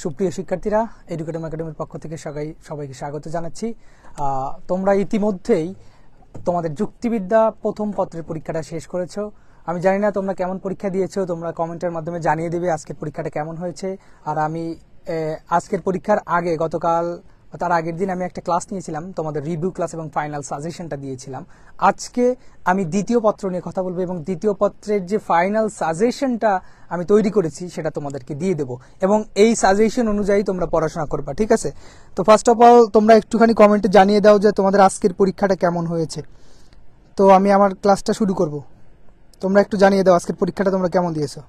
সুপ্রিয় শিক্ষার্থীরা, এডুকেটম একাডেমির পক্ষ থেকে সবাইকে স্বাগত জানাচ্ছি। তোমরা ইতিমধ্যেই তোমাদের যুক্তিবিদ্যা প্রথম পত্রের পরীক্ষাটা শেষ করেছো। আমি জানি না তোমরা কেমন পরীক্ষা দিয়েছো, তোমরা কমেন্টের মাধ্যমে জানিয়ে দেবে আজকের পরীক্ষাটা কেমন হয়েছে। আর আমি আজকের পরীক্ষার আগে তার আগের দিন আমি একটা ক্লাস নিয়েছিলাম, তোমাদের রিভিউ ক্লাস এবং ফাইনাল সাজেশনটা দিয়েছিলাম। আজকে আমি দ্বিতীয় পত্র নিয়ে কথা বলবো এবং দ্বিতীয় পত্রের যে ফাইনাল সাজেশনটা আমি তৈরি করেছি সেটা তোমাদেরকে দিয়ে দেবো এবং এই সাজেশন অনুযায়ী তোমরা পড়াশোনা করবা, ঠিক আছে? তো ফার্স্ট অফ অল তোমরা একটুখানি কমেন্টে জানিয়ে দাও যে তোমাদের আজকের পরীক্ষাটা কেমন হয়েছে। তো আমি আমার ক্লাসটা শুরু করব, তোমরা একটু জানিয়ে দাও আজকের পরীক্ষাটা তোমরা কেমন দিয়েছো।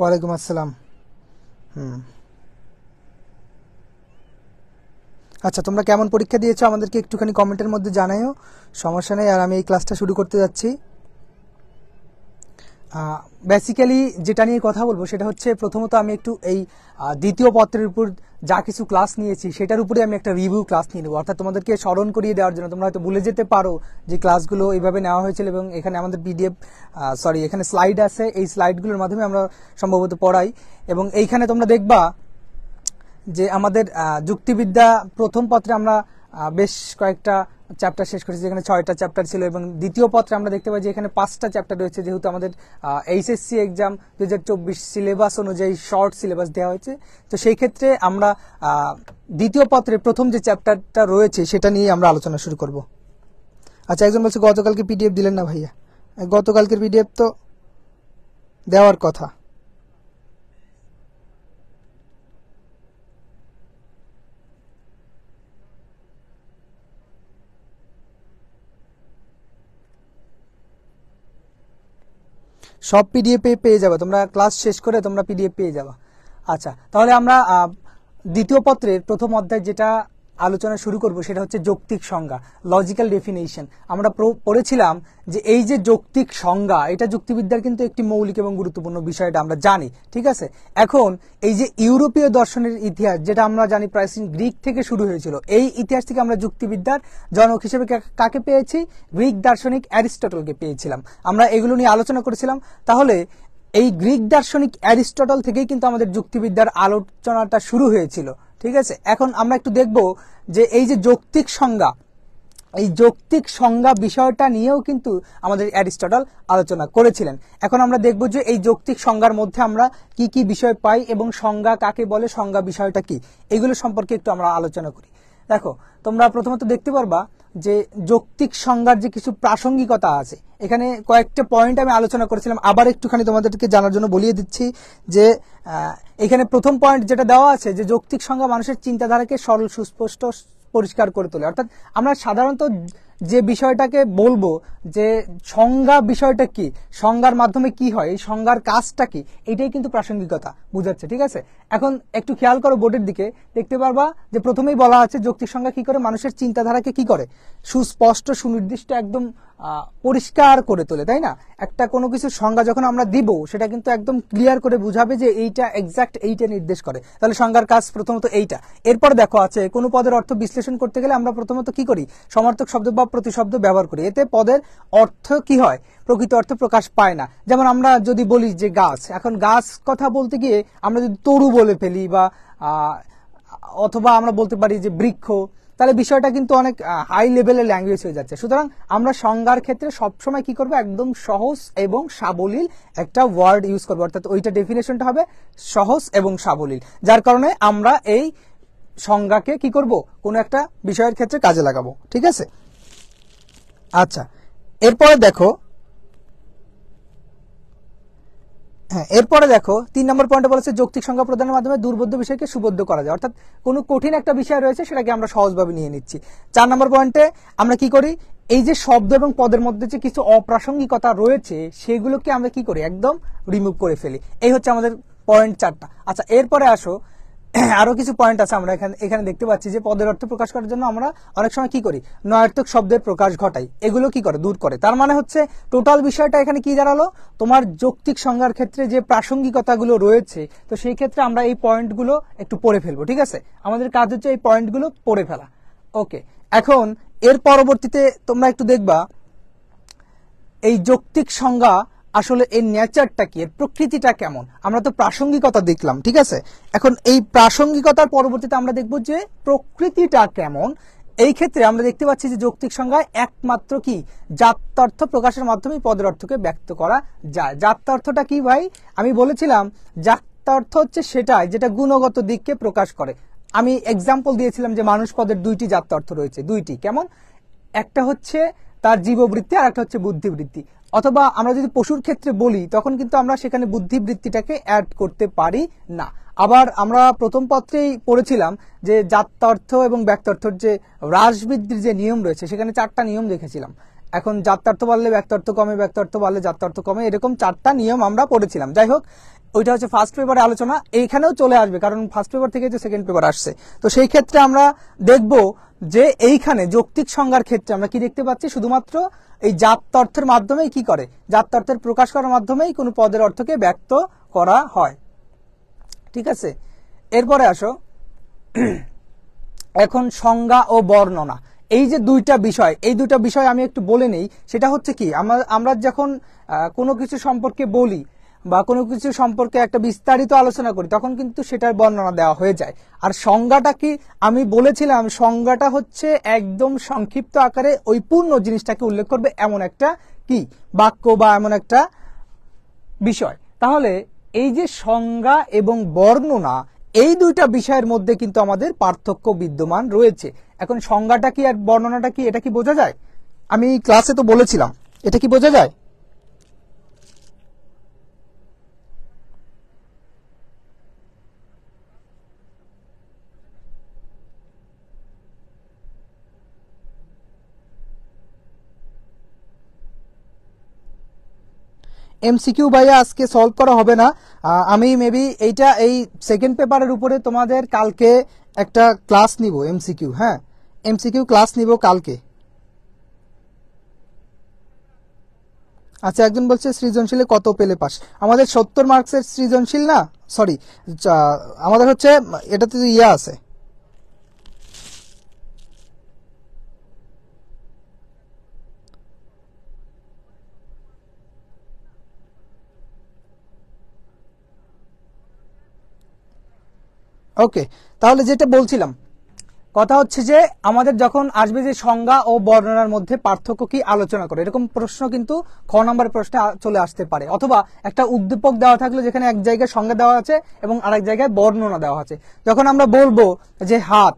ওয়ালাইকুম আসসালাম। আচ্ছা, তোমরা কেমন পরীক্ষা দিয়েছো আমাদেরকে একটুখানি কমেন্টের মধ্যে জানাইও, সমস্যা নেই। আর আমি এই ক্লাসটা শুরু করতে যাচ্ছি। বেসিক্যালি যেটা নিয়ে কথা বলবো সেটা হচ্ছে, প্রথমত আমি একটু এই দ্বিতীয় পত্রের উপর যা কিছু ক্লাস নিয়েছি সেটার উপরে আমি একটা রিভিউ ক্লাস নিয়ে নেবো, অর্থাৎ তোমাদেরকে স্মরণ করিয়ে দেওয়ার জন্য। তোমরা হয়তো ভুলে যেতে পারো যে ক্লাসগুলো এইভাবে নেওয়া হয়েছিল এবং এখানে আমাদের এখানে স্লাইড আছে, এই স্লাইডগুলোর মাধ্যমে আমরা সম্ভবত পড়াই। এবং এইখানে তোমরা দেখবা যে আমাদের যুক্তিবিদ্যা প্রথম পত্রে আমরা বেশ কয়েকটা চ্যাপ্টার শেষ করেছি, যেখানে 6টা চ্যাপ্টার ছিল, এবং দ্বিতীয় পত্রে আমরা দেখতে পাই যে এখানে 5টা চ্যাপ্টার রয়েছে, যেহেতু আমাদের এইচএসসি এক্সাম 2024 সিলেবাস অনুযায়ী শর্ট সিলেবাস দেওয়া হয়েছে। তো সেই ক্ষেত্রে আমরা দ্বিতীয় পত্রে প্রথম যে চ্যাপ্টারটা রয়েছে সেটা নিয়ে আমরা আলোচনা শুরু করব। আচ্ছা, একজন বলছে গতকালকে পিডিএফ দিলেন না ভাইয়া। গতকালকের পিডিএফ তো দেওয়ার কথা। সব পিডিএফ পেয়ে যাবে, তোমরা ক্লাস শেষ করে তোমরা পিডিএফ পেয়ে যাবে। আচ্ছা, তাহলে আমরা দ্বিতীয় পত্রের প্রথম অধ্যায় যেটা আলোচনা শুরু করব সেটা হচ্ছে যৌক্তিক সংজ্ঞা, লজিক্যাল ডেফিনেশন। আমরা পড়েছিলাম যে এই যে যৌক্তিক সংজ্ঞা, এটা যুক্তিবিদ্যার কিন্তু একটি মৌলিক এবং গুরুত্বপূর্ণ বিষয়টা আমরা জানি, ঠিক আছে? এখন এই যে ইউরোপীয় দর্শনের ইতিহাস, যেটা আমরা জানি প্রাচীন গ্রিক থেকে শুরু হয়েছিল, এই ইতিহাস থেকে আমরা যুক্তিবিদ্যার জনক হিসেবে কাকে পেয়েছি? গ্রিক দার্শনিক অ্যারিস্টটলকে পেয়েছিলাম। আমরা এগুলো নিয়ে আলোচনা করেছিলাম। তাহলে এই গ্রিক দার্শনিক অ্যারিস্টটল থেকেই কিন্তু আমাদের যুক্তিবিদ্যার আলোচনাটা শুরু হয়েছিল, ঠিক আছে? এখন আমরা একটু দেখব যে এই যে যৌক্তিক সংজ্ঞা, এই যৌক্তিক সংজ্ঞা বিষয়টা নিয়েও কিন্তু আমাদের অ্যারিস্টটল আলোচনা করেছিলেন। এখন আমরা দেখব যে এই যৌক্তিক সংজ্ঞার মধ্যে আমরা কি কি বিষয় পাই এবং সংজ্ঞা কাকে বলে, সংজ্ঞা বিষয়টা কি, এগুলো সম্পর্কে একটু আমরা আলোচনা করি। দেখো, তোমরা প্রথমত দেখতে পারবা যে যৌক্তিক সংজ্ঞার যে কিছু প্রাসঙ্গিকতা আছে। এখানে কয়েকটা পয়েন্ট আমি আলোচনা করেছিলাম, আবার একটুখানি তোমাদেরকে জানার জন্য বলিয়ে দিচ্ছি যে এখানে প্রথম পয়েন্ট যেটা দেওয়া আছে যে যৌক্তিক সংজ্ঞা মানুষের চিন্তাধারাকে সরল, সুস্পষ্ট, পরিষ্কার করে তোলে। অর্থাৎ আমরা সাধারণত যে বিষয়টাকে বলবো যে সংজ্ঞা বিষয়টা কি, সংজ্ঞার মাধ্যমে কি হয়, এই সংজ্ঞার কাজটা কি, এটাই কিন্তু প্রাসঙ্গিকতা বুঝাচ্ছে, ঠিক আছে? এখন একটু খেয়াল করো বোর্ডের দিকে, দেখতে পারবা যে প্রথমেই বলা আছে যৌক্তিক সংজ্ঞা কি করে, মানুষের চিন্তাধারাকে কি করে, সুস্পষ্ট, সুনির্দিষ্ট, একদম পরিষ্কার করে তোলে, তাই না? একটা কোনো কিছু সংজ্ঞা যখন আমরা দিব সেটা কিন্তু একদম ক্লিয়ার করে বুঝাবে যে এইটা এক্সাক্ট এইটা নির্দেশ করে। তাহলে সংজ্ঞার কাজ প্রথমত এইটা। এরপর দেখো আছে কোন পদের অর্থ বিশ্লেষণ করতে গেলে আমরা প্রথমত কি করি? সমার্থক শব্দ বা প্রতিশব্দ ব্যবহার করি। এতে পদের অর্থ কি হয়? প্রকৃত অর্থ প্রকাশ পায় না। যেমন আমরা যদি বলি যে গাছ, এখন গাছ কথা বলতে গিয়ে আমরা যদি তরু বলে ফেলি বা অথবা আমরা বলতে পারি যে বৃক্ষ, তাহলে বিষয়টা কিন্তু অনেক হাই লেভেলের ল্যাঙ্গুয়েজ হয়ে যাচ্ছে। সুতরাং আমরা সংজ্ঞার ক্ষেত্রে সবসময় কি করবো? একদম সহজ এবং সাবলীল একটা ওয়ার্ড ইউজ করবো, অর্থাৎ ওইটা ডেফিনেশনটা হবে সহজ এবং সাবলীল, যার কারণে আমরা এই সংজ্ঞাকে কি করব? কোনো একটা বিষয়ের ক্ষেত্রে কাজে লাগাবো, ঠিক আছে? আচ্ছা, এরপরে দেখো, এরপরে দেখো 3 নম্বর পয়েন্টে বলেছে যৌক্তিক সংজ্ঞা প্রদানের মাধ্যমে দুর্বোধ্য বিষয়কে সুবোধ্য করা যায়, অর্থাৎ কোনো কঠিন একটা বিষয় রয়েছে সেটাকে আমরা সহজভাবে নিয়ে নিচ্ছি। 4 নম্বর পয়েন্টে আমরা কি করি? এই যে শব্দ এবং পদের মধ্যে যে কিছু অপ্রাসঙ্গিকতা রয়েছে সেগুলোকে আমরা কি করি? একদম রিমুভ করে ফেলি। এই হচ্ছে আমাদের পয়েন্ট 4টা। আচ্ছা, এরপরে আসো আরো কিছু পয়েন্ট আছে আমরা এখানে দেখতে পাচ্ছি যে পদের অর্থ প্রকাশ করার জন্য আমরা অনেক সময় কি করি, নয়ার্থক শব্দের প্রকাশ ঘটাই। এগুলো কি করে, দূর করে। তার মানে হচ্ছে টোটাল বিষয়টা এখানে কি দাঁড়ালো, তোমার যৌক্তিক সংজ্ঞার ক্ষেত্রে যে প্রাসঙ্গিকতাগুলো রয়েছে, তো সেই ক্ষেত্রে আমরা এই পয়েন্টগুলো একটু পড়ে ফেলবো। ঠিক আছে, আমাদের কাজ হচ্ছে এই পয়েন্টগুলো পড়ে ফেলা। ওকে, এখন এর পরবর্তীতে তোমরা একটু দেখবা এই যৌক্তিক সংজ্ঞা আসলে এর নেচারটা কি, এর প্রকৃতিটা কেমন। আমরা তো প্রাসঙ্গিকতা দেখলাম, ঠিক আছে, এখন এই প্রাসঙ্গিকতার পরবর্তীতে আমরা দেখব যে প্রকৃতিটা কেমন। এই ক্ষেত্রে আমরা দেখতে পাচ্ছি যে যৌক্তিক সংজ্ঞায় একমাত্র কি জাত্যার্থ প্রকাশের মাধ্যমে পদের অর্থকে ব্যক্ত করা যায়। জাত্যার্থটা কি ভাই, আমি বলেছিলাম জাত্যার্থ হচ্ছে সেটাই যেটা গুণগত দিককে প্রকাশ করে। আমি এক্সাম্পল দিয়েছিলাম যে মানুষ পদের দুইটি জাত্যার্থ রয়েছে, দুইটি। কেমন, একটা হচ্ছে তার জীববৃত্তি আর একটা হচ্ছে বুদ্ধিবৃত্তি। অথবা আমরা যদি পশুর ক্ষেত্রে বলি তখন কিন্তু আমরা সেখানে বুদ্ধিবৃত্তিটাকে অ্যাড করতে পারি না। আবার আমরা প্রথম পত্রেই পড়েছিলাম যে জাত্যার্থ এবং ব্যক্তার্থর যে হ্রাস বৃদ্ধির যে নিয়ম রয়েছে সেখানে 4টা নিয়ম দেখেছিলাম। এখন জাত্যার্থ বাড়লে ব্যক্তার্থ কমে, ব্যক্তার্থ বাড়লে জাত্যার্থ কমে, এরকম 4টা নিয়ম আমরা পড়েছিলাম। যাই হোক, ওইটা হচ্ছে ফার্স্ট পেপারে আলোচনা, এইখানেও চলে আসবে কারণ ফার্স্ট পেপার থেকে যে সেকেন্ড পেপার আসছে। তো সেই ক্ষেত্রে আমরা দেখব যে এইখানে যৌক্তিক সংজ্ঞার ক্ষেত্রে আমরা কি দেখতে পাচ্ছি, শুধুমাত্র এই জাত্যার্থের মাধ্যমেই কি করে, জাত্যার্থের প্রকাশ করার মাধ্যমেই কোনো পদের অর্থকে ব্যক্ত করা হয়। ঠিক আছে, এরপরে আসো এখন সংজ্ঞা ও বর্ণনা। এই যে দুইটা বিষয়, এই দুইটা বিষয় আমি একটু বলে নেই। সেটা হচ্ছে কি, আমরা যখন কোনো কিছু সম্পর্কে বলি বা কোনো কিছু সম্পর্কে একটা বিস্তারিত আলোচনা করি তখন কিন্তু সেটার বর্ণনা দেওয়া হয়ে যায়। আর সংজ্ঞাটা কি, আমি বলেছিলাম সংজ্ঞাটা হচ্ছে একদম সংক্ষিপ্ত আকারে ওই পূর্ণ জিনিসটাকে উল্লেখ করবে এমন একটা কি বাক্য বা এমন একটা বিষয়। তাহলে এই যে সংজ্ঞা এবং বর্ণনা, এই দুইটা বিষয়ের মধ্যে কিন্তু আমাদের পার্থক্য বিদ্যমান রয়েছে। এখন সংজ্ঞাটা কি আর বর্ণনাটা কি, এটা কি বোঝা যায়? আমি ক্লাসে তো বলেছিলাম, এটা কি বোঝা যায়? এমসিকিউ ভাইয়া আজকে সলভ করা হবে না। আমি মেবি এইটা এই সেকেন্ড পেপারের উপরে তোমাদের কালকে একটা ক্লাস নিব এমসিকিউ। হ্যাঁ, এমসিকিউ ক্লাস নিব কালকে। আচ্ছা, একজন বলছে সৃজনশীলে কত পেলে পাস? আমাদের 70 মার্কসের সৃজনশীল না, সরি, আমাদের হচ্ছে এটাতে ইয়া আছে, ওকে। তাহলে যেটা বলছিলাম, কথা হচ্ছে যে আমাদের যখন আসবে যে সংজ্ঞা ও বর্ণনার মধ্যে পার্থক্য কি আলোচনা করে, এরকম প্রশ্ন কিন্তু খ নম্বরের প্রশ্নে চলে আসতে পারে। অথবা একটা উদ্দীপক দেওয়া থাকলে যেখানে এক জায়গায় সংজ্ঞা দেওয়া আছে এবং আরেক জায়গায় বর্ণনা দেওয়া আছে। যখন আমরা বলবো যে হাত,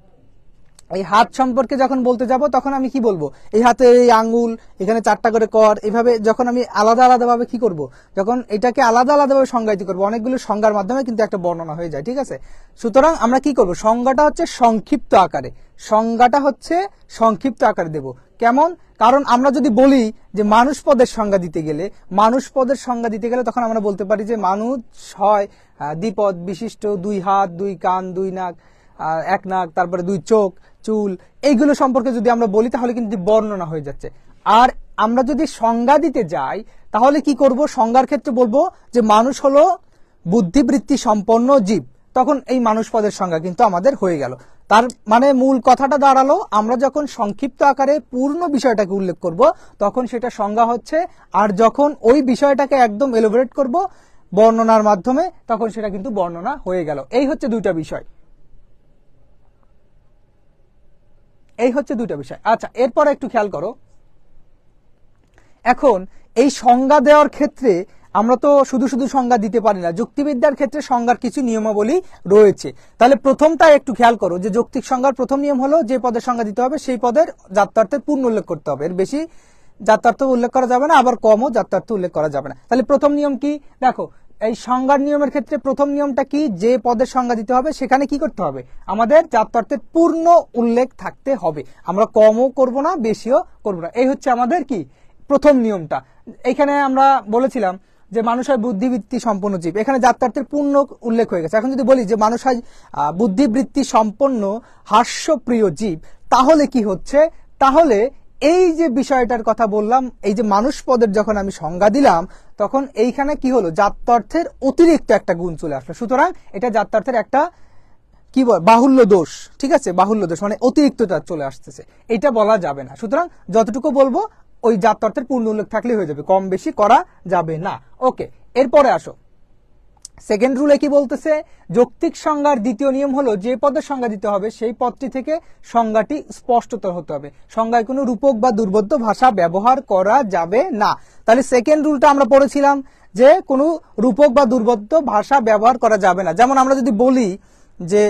এই হাত সম্পর্কে যখন বলতে যাব তখন আমি কি বলবো, এই হাতে এই আঙ্গুল, এখানে 4টা করে কর, এইভাবে যখন আমি আলাদা আলাদা ভাবে কি করব, যখন এটাকে আলাদা আলাদা ভাবে সংজ্ঞায়িত করবো, অনেকগুলো সংজ্ঞার মাধ্যমে কিন্তু একটা বর্ণনা হয়ে যায়। ঠিক আছে, সুতরাং আমরা কি করব, সংজ্ঞাটা হচ্ছে সংক্ষিপ্ত আকারে, সংজ্ঞাটা হচ্ছে সংক্ষিপ্ত আকারে দেব। কেমন, কারণ আমরা যদি বলি যে মানুষ পদের সংজ্ঞা দিতে গেলে, মানুষ পদের সংজ্ঞা দিতে গেলে তখন আমরা বলতে পারি যে মানুষ হয় দ্বিপদ বিশিষ্ট, 2 হাত, 2 কান, 2 নাক, 1 নাক, তারপরে 2 চোখ, চুল, এইগুলো সম্পর্কে যদি আমরা বলি তাহলে কিন্তু বর্ণনা হয়ে যাচ্ছে। আর আমরা যদি সংজ্ঞা দিতে যাই তাহলে কি করব, সংজ্ঞার ক্ষেত্রে বলবো যে মানুষ হলো বুদ্ধিবৃত্তি সম্পন্ন জীব, তখন এই মানুষ পদের সংজ্ঞা কিন্তু আমাদের হয়ে গেল। তার মানে মূল কথাটা দাঁড়ালো, আমরা যখন সংক্ষিপ্ত আকারে পূর্ণ বিষয়টাকে উল্লেখ করব তখন সেটা সংজ্ঞা হচ্ছে, আর যখন ওই বিষয়টাকে একদম এলোবরেট করব বর্ণনার মাধ্যমে তখন সেটা কিন্তু বর্ণনা হয়ে গেল। এই হচ্ছে দুইটা বিষয়, এই হচ্ছে দুইটা বিষয়। আচ্ছা, এরপর একটু খেয়াল করো, এখন এই সংজ্ঞা দেওয়ার ক্ষেত্রে আমরা তো শুধু শুধু সংজ্ঞা দিতে পারি না, যুক্তিবিদ্যার ক্ষেত্রে সংজ্ঞার কিছু নিয়মাবলী রয়েছে। তাহলে প্রথমটা একটু খেয়াল করো যে যৌক্তিক সংজ্ঞার প্রথম নিয়ম হলো যে পদের সংজ্ঞা দিতে হবে সেই পদের জাত্যার্থের পূর্ণ উল্লেখ করতে হবে, এর বেশি জাত্যার্থ উল্লেখ করা যাবে না, আবার কমও জাত্যার্থ উল্লেখ করা যাবে না। তাহলে প্রথম নিয়ম কি, দেখো এই সংজ্ঞার নিয়মের ক্ষেত্রে প্রথম নিয়মটা কি, যে পদের সংজ্ঞা দিতে হবে সেখানে কি করতে হবে, আমাদের জাত্যার্থের পূর্ণ উল্লেখ থাকতে হবে, আমরা কমও করব না বেশিও করব না। এই হচ্ছে আমাদের কি প্রথম নিয়মটা। এখানে আমরা বলেছিলাম যে মানুষ হয় বুদ্ধিবৃত্তি সম্পন্ন জীব, এখানে জাত্যার্থের পূর্ণ উল্লেখ হয়ে গেছে। এখন যদি বলি যে মানুষ হয় বুদ্ধিবৃত্তি সম্পন্ন হাস্যপ্রিয় জীব, তাহলে কি হচ্ছে? তাহলে এই যে বিষয়টার কথা বললাম, এই যে মানুষ পদের যখন আমি সংজ্ঞা দিলাম, তখন এইখানে কি হলো? জাত্যার্থের অতিরিক্ত একটা গুণ চলে আসলো। সুতরাং এটা জাত্যার্থের একটা কি বল, বাহুল্য দোষ। ঠিক আছে, বাহুল্য দোষ মানে অতিরিক্ততা চলে আসতেছে, এটা বলা যাবে না। সুতরাং যতটুকু বলবো ওই জাত্যার্থের পূর্ণ উল্লেখ থাকলে হয়ে যাবে, কম বেশি করা যাবে না। ওকে, এরপরে আসো সেকেন্ড রুলে কি বলতেছে? যৌক্তিক সংজ্ঞার দ্বিতীয় নিয়ম হলো যে পদের সংজ্ঞা দিতে হবে সেই পদটি থেকে সংজ্ঞাটি স্পষ্টতর হতে হবে। সংজ্ঞায় কোনো রূপক বা দুর্বোধ্য ভাষা ব্যবহার করা যাবে না। তাহলে সেকেন্ড রুলটা আমরা পড়েছিলাম যে কোনো রূপক বা দুর্বোধ্য ভাষা ব্যবহার করা যাবে না। যেমন আমরা যদি বলি যে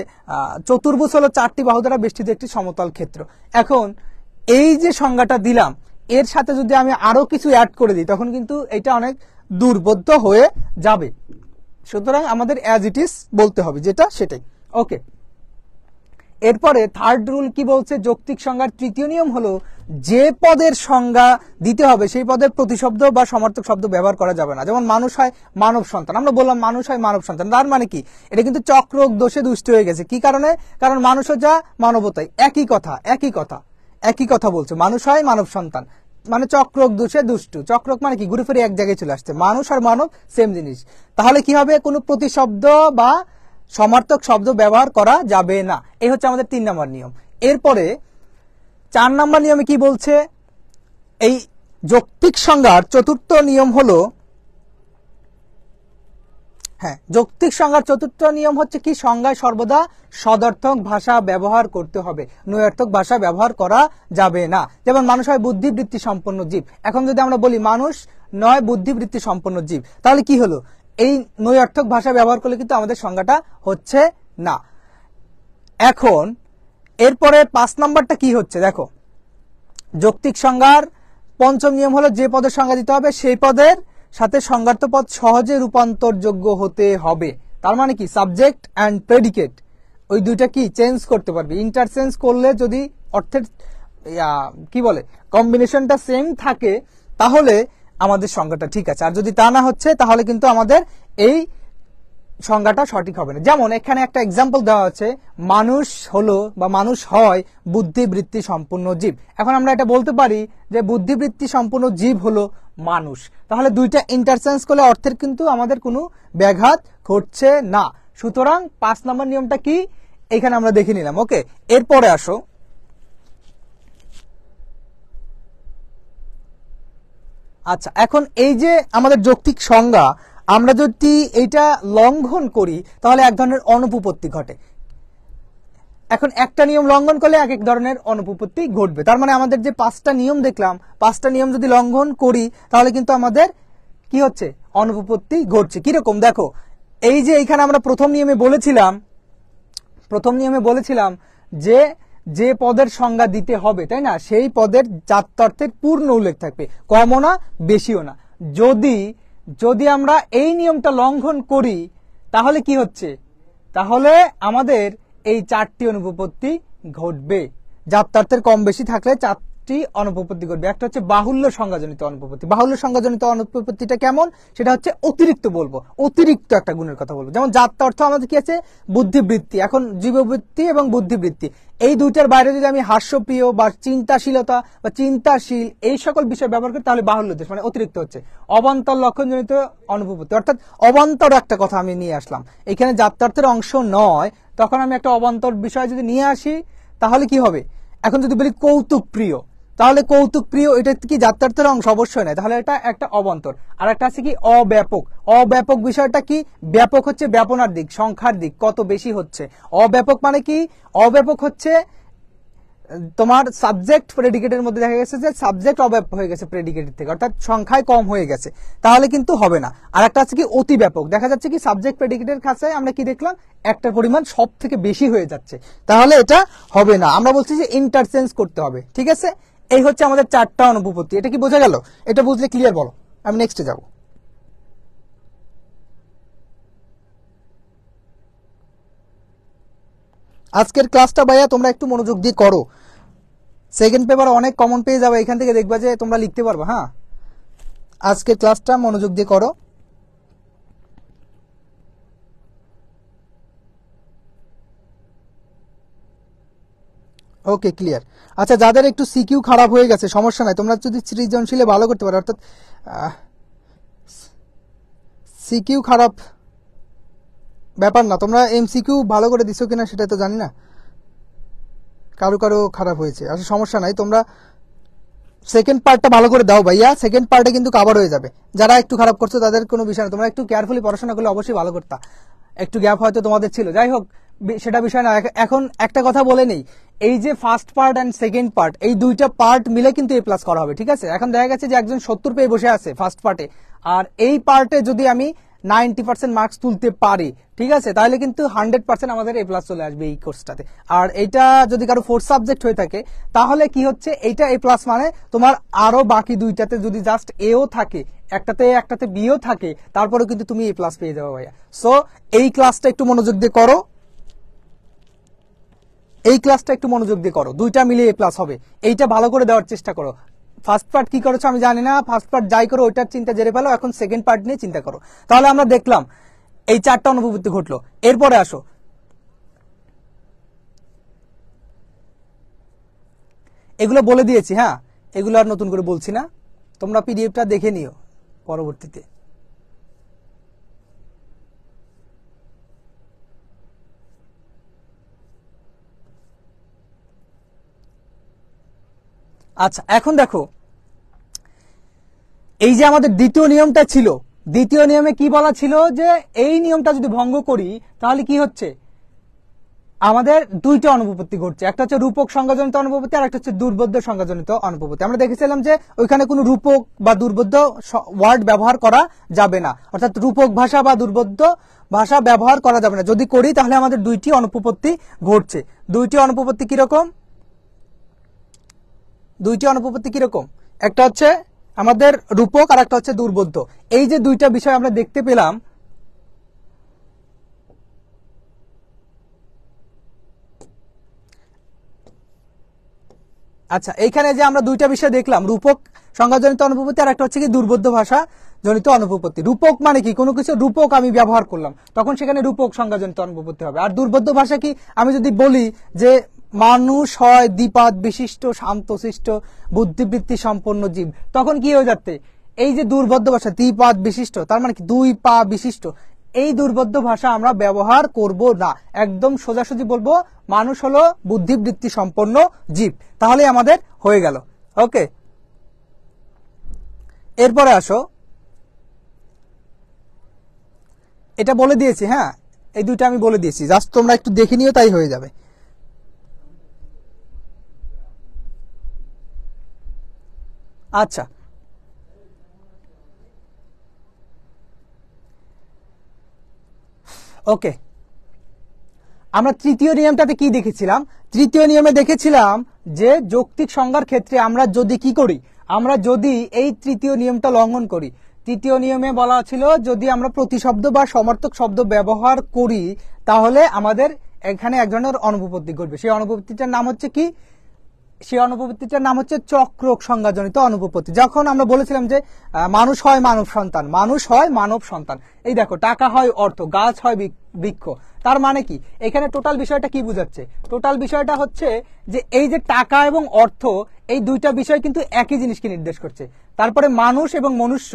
চতুর্ভুজ হলো চারটি বাহু দ্বারা বেষ্টিত একটি সমতল ক্ষেত্র, এখন এই যে সংজ্ঞাটা দিলাম এর সাথে যদি আমি আরো কিছু অ্যাড করে দিই তখন কিন্তু এটা অনেক দুর্বোধ্য হয়ে যাবে। সুতরাং আমাদের অ্যাজ ইট ইজ বলতে হবে, যেটা সেটাই। ওকে, এরপরে থার্ড রুল কি বলছে? যৌক্তিক সংজ্ঞার তৃতীয় নিয়ম হলো যে পদের সংজ্ঞা দিতে হবে সেই পদের প্রতিশব্দ বা সমার্থক শব্দ ব্যবহার করা যাবে না। যেমন মানুষ হয় মানব সন্তান, আমরা বললাম মানুষ হয় মানব সন্তান, তার মানে কি? এটা কিন্তু চক্রক দোষে দুষ্ট হয়ে গেছে। কি কারণে? কারণ মানুষও যা মানবতাই, একই কথা বলছে, মানুষ হয় মানব সন্তান মানে চক্রক দোষে দুষ্টু। চক্রক মানে কি? ঘুরে ফিরে এক জায়গায় চলে আসছে, মানুষ আর মানব সেম জিনিস। তাহলে কি হবে? কোনো প্রতিশব্দ বা সমার্থক শব্দ ব্যবহার করা যাবে না। এই হচ্ছে আমাদের 3 নম্বর নিয়ম। এরপরে 4 নম্বর নিয়মে কি বলছে? এই যৌক্তিক সংজ্ঞার চতুর্থ নিয়ম হলো, যৌক্তিক সংজ্ঞার চতুর্থ নিয়ম হচ্ছে কি? সংজ্ঞায় সর্বদা সদর্থক ভাষা ব্যবহার করতে হবে, নৈয়ার্থক ভাষা ব্যবহার করা যাবে না। যেমন মানুষ হয় বুদ্ধিবৃত্তি সম্পন্ন জীব, এখন যদি আমরা বলি মানুষ নয় বুদ্ধিবৃত্তি সম্পন্ন জীব, তাহলে কি হলো? এই নৈয়ার্থক ভাষা ব্যবহার করলে কিন্তু আমাদের সংজ্ঞাটা হচ্ছে না। এখন এরপরে 5 নম্বরটা কি হচ্ছে দেখো, যৌক্তিক সংজ্ঞার পঞ্চম নিয়ম হলো যে পদের সংজ্ঞা দিতে হবে সেই পদের সাথে সংজ্ঞার্থ পদ সহজে রূপান্তরযোগ্য হতে হবে। তার মানে কি? সাবজেক্ট অ্যান্ড প্রেডিকেট ওই দুইটা কি চেঞ্জ করতে পারবে। ইন্টারচেঞ্জ করলে যদি অর্থের কি বলে কম্বিনেশনটা সেম থাকে তাহলে আমাদের সংজ্ঞাটা ঠিক আছে, আর যদি তা না হচ্ছে তাহলে কিন্তু আমাদের এই সংজ্ঞাটা সঠিক হবে না। যেমন এখানে একটা এক্সাম্পল দেওয়া আছে, মানুষ হলো বা মানুষ হয় বুদ্ধিবৃত্তি সম্পূর্ণ জীব। এখন আমরা এটা বলতে পারি যে বুদ্ধিবৃত্তি সম্পূর্ণ জীব হলো মানুষ, তাহলে দুইটা ইন্টারচেঞ্জ করলে অর্থের কিন্তু আমাদের কোনো ব্যাঘাত ঘটছে না। সুতরাং 5 নম্বর নিয়মটা কি এখানে আমরা দেখে নিলাম। ওকে, এরপরে আসো আচ্ছা, এখন এই যে আমাদের যৌক্তিক সংজ্ঞা আমরা যদি এইটা লঙ্ঘন করি তাহলে এক ধরনের অনুপপত্তি ঘটে। এখন একটা নিয়ম লঙ্ঘন করলে এক এক ধরনের অনুপপত্তি ঘটবে। তার মানে আমাদের যে 5টা নিয়ম দেখলাম, 5টা নিয়ম যদি লঙ্ঘন করি তাহলে কিন্তু আমাদের কি হচ্ছে? অনুপপত্তি ঘটছে। কিরকম দেখো, এই যে এখানে আমরা প্রথম নিয়মে বলেছিলাম যে যে পদের সংজ্ঞা দিতে হবে, তাই না, সেই পদের জাত্যার্থের পূর্ণ উল্লেখ থাকবে, কমও না বেশিও না। যদি আমরা এই নিয়মটা লঙ্ঘন করি তাহলে কি হচ্ছে? তাহলে আমাদের এই 4টি অনুপপত্তি ঘটবে। জাত্যার্থের কম বেশি থাকলে 4টি অনুপপত্তি ঘটবে। একটা হচ্ছে বাহুল্য সংজ্ঞাজনিত অনুপপত্তি। বাহুল্য সংজ্ঞাজনিত অনুপপত্তিটা কেমন সেটা হচ্ছে অতিরিক্ত বলবো, অতিরিক্ত একটা গুণের কথা বলবো। যেমন জাত্যার্থ আমাদের কি আছে? বুদ্ধিবৃত্তি। এখন জীববৃত্তি এবং বুদ্ধিবৃত্তি এই দুইটার বাইরে যদি আমি হাস্যপ্রিয় বা চিন্তাশীলতা বা চিন্তাশীল এই সকল বিষয় ব্যবহার করি তাহলে বাহুল্য দেশ মানে অতিরিক্ত হচ্ছে। অবান্তর লক্ষণজনিত অনুপপত্তি, অর্থাৎ অবান্তর একটা কথা আমি নিয়ে আসলাম, এখানে জাত্যার্থের অংশ নয়, তখন আমি একটা অবান্তর বিষয় যদি নিয়ে আসি তাহলে কি হবে? এখন যদি বলি কৌতুক প্রিয়, তাহলে কৌতুক প্রিয় এটা কি জাত্যার্থের অংশ? অবশ্যই নয়, তাহলে এটা একটা অবান্তর। আর একটা আছে কি অব্যাপক। অব্যাপক বিষয়টা কি? ব্যাপক হচ্ছে ব্যাপনার দিক, সংখ্যার দিক, কত বেশি হচ্ছে। অব্যাপক মানে কি? অব্যাপক হচ্ছে তোমার সাবজেক্ট প্রেডিকেটের মধ্যে দেখা গেছে যে সাবজেক্ট অব্যাপক হয়ে গেছে প্রেডিকেটের থেকে, অর্থাৎ সংখ্যায় কম হয়ে গেছে, তাহলে কিন্তু হবে না। আর একটা আছে কি অতি ব্যাপক, দেখা যাচ্ছে কি সাবজেক্ট প্রেডিকেটের কাছে আমরা কি দেখলাম একটা পরিমাণ সব থেকে বেশি হয়ে যাচ্ছে, তাহলে এটা হবে না। আমরা বলছি যে ইন্টারচেঞ্জ করতে হবে। ঠিক আছে, এই হচ্ছে আমাদের 4টা অনুপপত্তি। এটা কি বোঝা গেল? এটা বুঝলে ক্লিয়ার বলো, আমি নেক্সটে যাব। আজকের ক্লাসটা ভাইয়া তোমরা একটু মনোযোগ দিয়ে করো, সেকেন্ড পেপার অনেক কমন পেয়ে যাবে, এখান থেকে দেখবা যে তোমরা লিখতে পারবা। হ্যাঁ, আজকের ক্লাসটা মনোযোগ দিয়ে করো। ওকে, ক্লিয়ার। আচ্ছা, যাদের একটু সিকিউ খারাপ হয়ে গেছে সমস্যা নাই, তোমরা যদি সৃজনশীলে ভালো করতে পারো, অর্থাৎ সিকিউ খারাপ ব্যাপার না, তোমরা এমসিকিউ ভালো করে দিছো কিনা সেটা তো জানি না, কারো কারো খারাপ হয়েছে, আসলে সমস্যা নাই। তোমরা সেকেন্ড পার্টটা ভালো করে দাও ভাইয়া, সেকেন্ড পার্টে কিন্তু কভার হয়ে যাবে। যারা একটু খারাপ করছো তাদের কোনো বিষয় না, তোমরা একটু কেয়ারফুলি পড়াশোনা করলে অবশ্যই ভালো করতা। একটু গ্যাপ হয়তো তোমাদের ছিল, যাই হোক সেটা বিষয় না। এখন একটা কথা বলে নেই, এই যে first part and second part, এই দুইটা পার্ট মিলে কিন্তু এ প্লাস করা হবে, ঠিক আছে? এখন দেখা গেছে যে একজন 70 পেয়ে বসে আছে ফার্স্ট পার্টে, আর এই পার্টে যদি আমি 90% মার্কস তুলতে পারি, ঠিক আছে, তাহলে কিন্তু 100% আমাদের এ প্লাস চলে আসবে এই কোর্সটাতে। আর এটা যদি কারো ফোর্থ সাবজেক্ট হয়ে থাকে, তাহলে কি হচ্ছে, এইটা এ প্লাস মানে তোমার আরো বাকি দুইটাতে যদি জাস্ট এও থাকে, একটাতে বিও থাকে, তারপরেও কিন্তু তুমি এ প্লাস পেয়ে যাবে ভাইয়া। সো এই ক্লাসটা একটু মনোযোগ দিয়ে করো, এই ক্লাসটা একটু মনোযোগ দিয়ে করো, দুইটা মিলে এ প্লাস হবে, এইটা ভালো করে দেওয়ার চেষ্টা করো। ফার্স্ট পার্ট কি করেছো আমি জানি না, ফার্স্ট পার্ট যাই করো ওইটার চিন্তা জেরে ফেলো, এখন সেকেন্ড পার্ট নিয়ে চিন্তা করো। তাহলে আমরা দেখলাম এই 4টা অনুপপত্তি ঘটলো। এরপরে আসো, এগুলো বলে দিয়েছি, হ্যাঁ, এগুলো আর নতুন করে বলছি না, তোমরা পিডিএফটা দেখে নিও পরবর্তীতে। আচ্ছা, এখন দেখো, এই যে আমাদের দ্বিতীয় নিয়মটা ছিল, দ্বিতীয় নিয়মে কি বলা ছিল যে এই নিয়মটা যদি ভঙ্গ করি তাহলে কি হচ্ছে, আমাদের দুইটা অনুপপত্তি ঘটছে, একটা হচ্ছে রূপক সংজ্ঞাজনিত অনুপপত্তি আর একটা হচ্ছে দুর্বোধ্য সংজ্ঞাজনিত অনুপপত্তি। আমরা দেখেছিলাম যে ওইখানে কোনো রূপক বা দুর্বোধ্য ওয়ার্ড ব্যবহার করা যাবে না, অর্থাৎ রূপক ভাষা বা দুর্বোধ্য ভাষা ব্যবহার করা যাবে না। যদি করি তাহলে আমাদের দুইটি অনুপপত্তি ঘটছে। দুইটি অনুপপত্তি কিরকম, দুইটি অনুপপত্তি কিরকম, একটা হচ্ছে আমাদের রূপক আর একটা হচ্ছে দুর্বোধ্য। এই যে দুইটা বিষয় আমরা দেখতে পেলাম, আচ্ছা এইখানে যে আমরা দুইটা বিষয় দেখলাম, রূপক সংজ্ঞাজনিত অনুপপত্তি আর একটা হচ্ছে কি দুর্বোধ্য ভাষা জনিত অনুপপত্তি। রূপক মানে কি, কোনো কিছু রূপক আমি ব্যবহার করলাম তখন সেখানে রূপক সংজ্ঞাজনিত অনুপপত্তি হবে। আর দুর্বোধ্য ভাষা কি, আমি যদি বলি যে মানুষ হয় দ্বিপাদ বিশিষ্ট শান্তশিষ্ট বুদ্ধিবৃত্তি সম্পন্ন জীব, তখন কি হয়ে যাচ্ছে, এই যে দুর্বোধ্য ভাষা দ্বিপাদ বিশিষ্ট, তার মানে কি 2 পা বিশিষ্ট, এই দুর্বোধ্য ভাষা আমরা ব্যবহার করব না, একদম সোজাসুজি বলবো মানুষ হলো বুদ্ধিবৃত্তি সম্পন্ন জীব, তাহলে আমাদের হয়ে গেল। ওকে, এরপরে আসো, এটা বলে দিয়েছি, হ্যাঁ এই দুইটা আমি বলে দিয়েছি, জাস্ট তোমরা একটু দেখে নিও তাই হয়ে যাবে। আচ্ছা, ওকে, আমরা তৃতীয় নিয়মটাতে কি দেখেছিলাম, তৃতীয় নিয়মে দেখেছিলাম যে যৌক্তিক সংজ্ঞার ক্ষেত্রে আমরা যদি কি করি, আমরা যদি এই তৃতীয় নিয়মটা লঙ্ঘন করি, তৃতীয় নিয়মে বলা ছিল যদি আমরা প্রতিশব্দ বা সমার্থক শব্দ ব্যবহার করি তাহলে আমাদের এখানে এক ধরনের অনুপপত্তি ঘটবে। সেই অনুপপত্তিটার নাম হচ্ছে কি, সেই অনুপপত্তিটার নাম হচ্ছে চক্রক সংজ্ঞাজনিত অনুপপত্তি। যখন আমরা বলেছিলাম যে মানুষ হয় মানব সন্তান, মানুষ হয় মানব সন্তান, এই দেখো টাকা হয় অর্থ, গাছ হয় বৃক্ষ, তার মানে কি, এখানে টোটাল বিষয়টা কি বুঝাচ্ছে, টোটাল বিষয়টা হচ্ছে যে এই যে টাকা এবং অর্থ, এই দুইটা বিষয় কিন্তু একই জিনিসকে নির্দেশ করছে। তারপরে মানুষ এবং মনুষ্য,